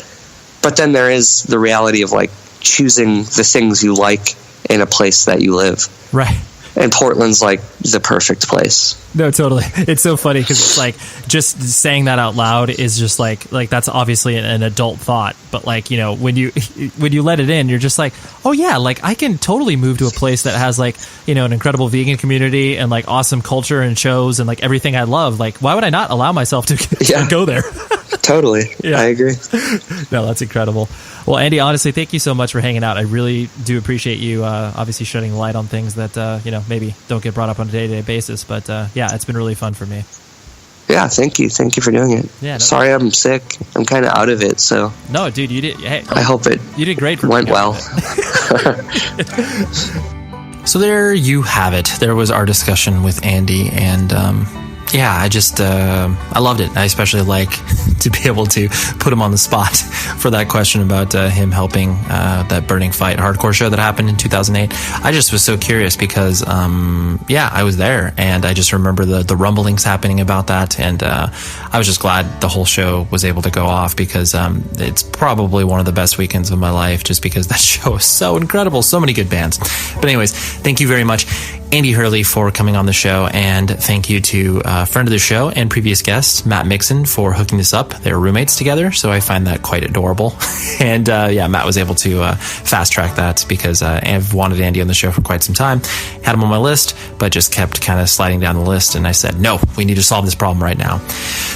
but then there is the reality of like choosing the things you like in a place that you live. Right. And Portland's like the perfect place. No, totally. It's so funny because it's like just saying that out loud is just like that's obviously an adult thought. But like, when you let it in, you're just like, oh yeah, like I can totally move to a place that has like, an incredible vegan community and like awesome culture and shows and like everything I love. Like, why would I not allow myself to go there? Totally. Yeah. I agree. No, that's incredible. Well, Andy, honestly, thank you so much for hanging out. I really do appreciate you obviously shedding light on things that, maybe don't get brought up on a day-to-day basis. But yeah, it's been really fun for me. Yeah, thank you. Thank you for doing it. Yeah, sorry I'm sick. I'm kind of out of it, so. No, dude, you did. Hey, I hope you did great. Went well. So there you have it. There was our discussion with Andy, and yeah, I just I loved it. I especially like to be able to put him on the spot for that question about him helping that Burning Fight hardcore show that happened in 2008. I just was so curious because yeah, I was there, and I just remember the rumblings happening about that, and I was just glad the whole show was able to go off because it's probably one of the best weekends of my life just because that show is so incredible. So many good bands. But anyways, thank you very much, Andy Hurley, for coming on the show, and thank you to friend of the show and previous guest Matt Mixon for hooking this up. They were roommates together, so I find that quite adorable. And yeah, Matt was able to fast track that because I've wanted Andy on the show for quite some time, had him on my list, but just kept kind of sliding down the list, and I said, no, we need to solve this problem right now.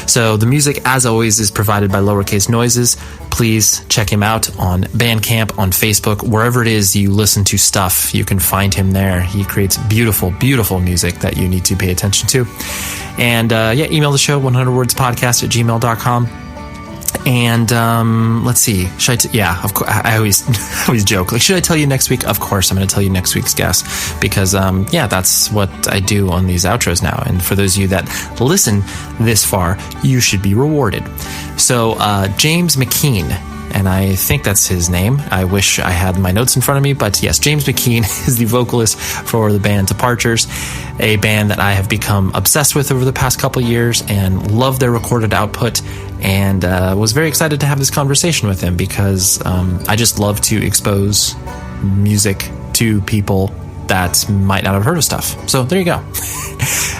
So the music, as always, is provided by Lowercase Noises. Please check him out on Bandcamp, on Facebook, wherever it is you listen to stuff, you can find him there. He creates beautiful, beautiful music that you need to pay attention to. And yeah, email the show, 100wordspodcast@gmail.com. And let's see, should I yeah, of course, I always joke, like, should I tell you next week? Of course I'm going to tell you next week's guest, because yeah, that's what I do on these outros now, and for those of you that listen this far, you should be rewarded. So James McKean, and I think that's his name. I wish I had my notes in front of me, but yes, James McKean is the vocalist for the band Departures, a band that I have become obsessed with over the past couple of years and love their recorded output, and was very excited to have this conversation with him because I just love to expose music to people that might not have heard of stuff. So there you go.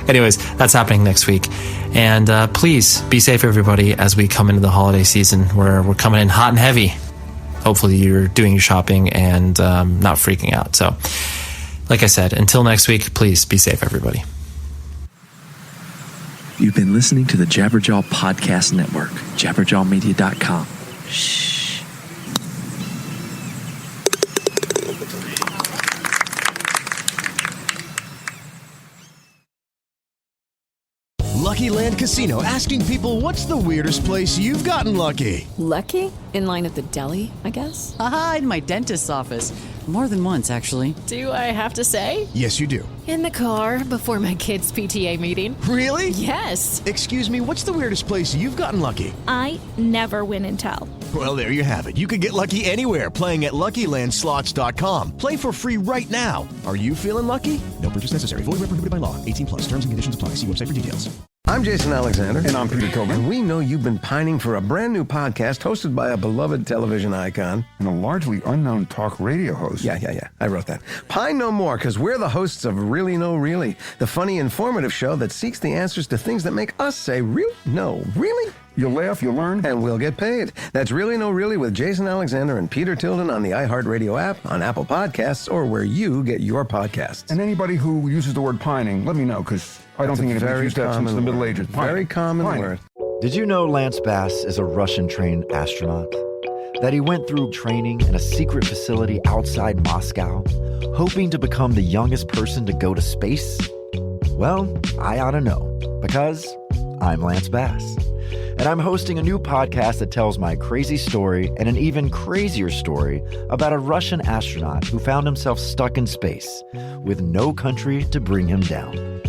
Anyways, that's happening next week. And please be safe, everybody, as we come into the holiday season where we're coming in hot and heavy. Hopefully you're doing your shopping and not freaking out. So, like I said, until next week, please be safe, everybody. You've been listening to the Jabberjaw Podcast Network, jabberjawmedia.com. Shh. Lucky Land Casino, asking people, what's the weirdest place you've gotten lucky? Lucky? In line at the deli, I guess? Aha, in my dentist's office. More than once, actually. Do I have to say? Yes, you do. In the car before my kids' PTA meeting. Really? Yes. Excuse me, what's the weirdest place you've gotten lucky? I never win and tell. Well, there you have it. You can get lucky anywhere, playing at LuckyLandSlots.com. Play for free right now. Are you feeling lucky? No purchase necessary. Void where prohibited by law. 18+. Terms and conditions apply. See website for details. I'm Jason Alexander. And I'm Peter Tobin. And we know you've been pining for a brand new podcast hosted by a beloved television icon. And a largely unknown talk radio host. Yeah. I wrote that. Pine no more, because we're the hosts of Really No Really, the funny, informative show that seeks the answers to things that make us say, no, really? You'll laugh, you'll learn. And we'll get paid. That's Really No Really with Jason Alexander and Peter Tilden on the iHeartRadio app, on Apple Podcasts, or where you get your podcasts. And anybody who uses the word pining, let me know, because I don't think anybody's used that since the Middle Ages. Very common word. Did you know Lance Bass is a Russian-trained astronaut? That he went through training in a secret facility outside Moscow, hoping to become the youngest person to go to space? Well, I ought to know, because I'm Lance Bass. And I'm hosting a new podcast that tells my crazy story and an even crazier story about a Russian astronaut who found himself stuck in space with no country to bring him down.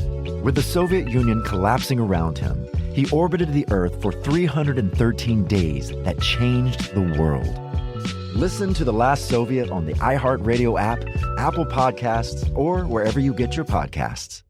With the Soviet Union collapsing around him, he orbited the Earth for 313 days that changed the world. Listen to The Last Soviet on the iHeartRadio app, Apple Podcasts, or wherever you get your podcasts.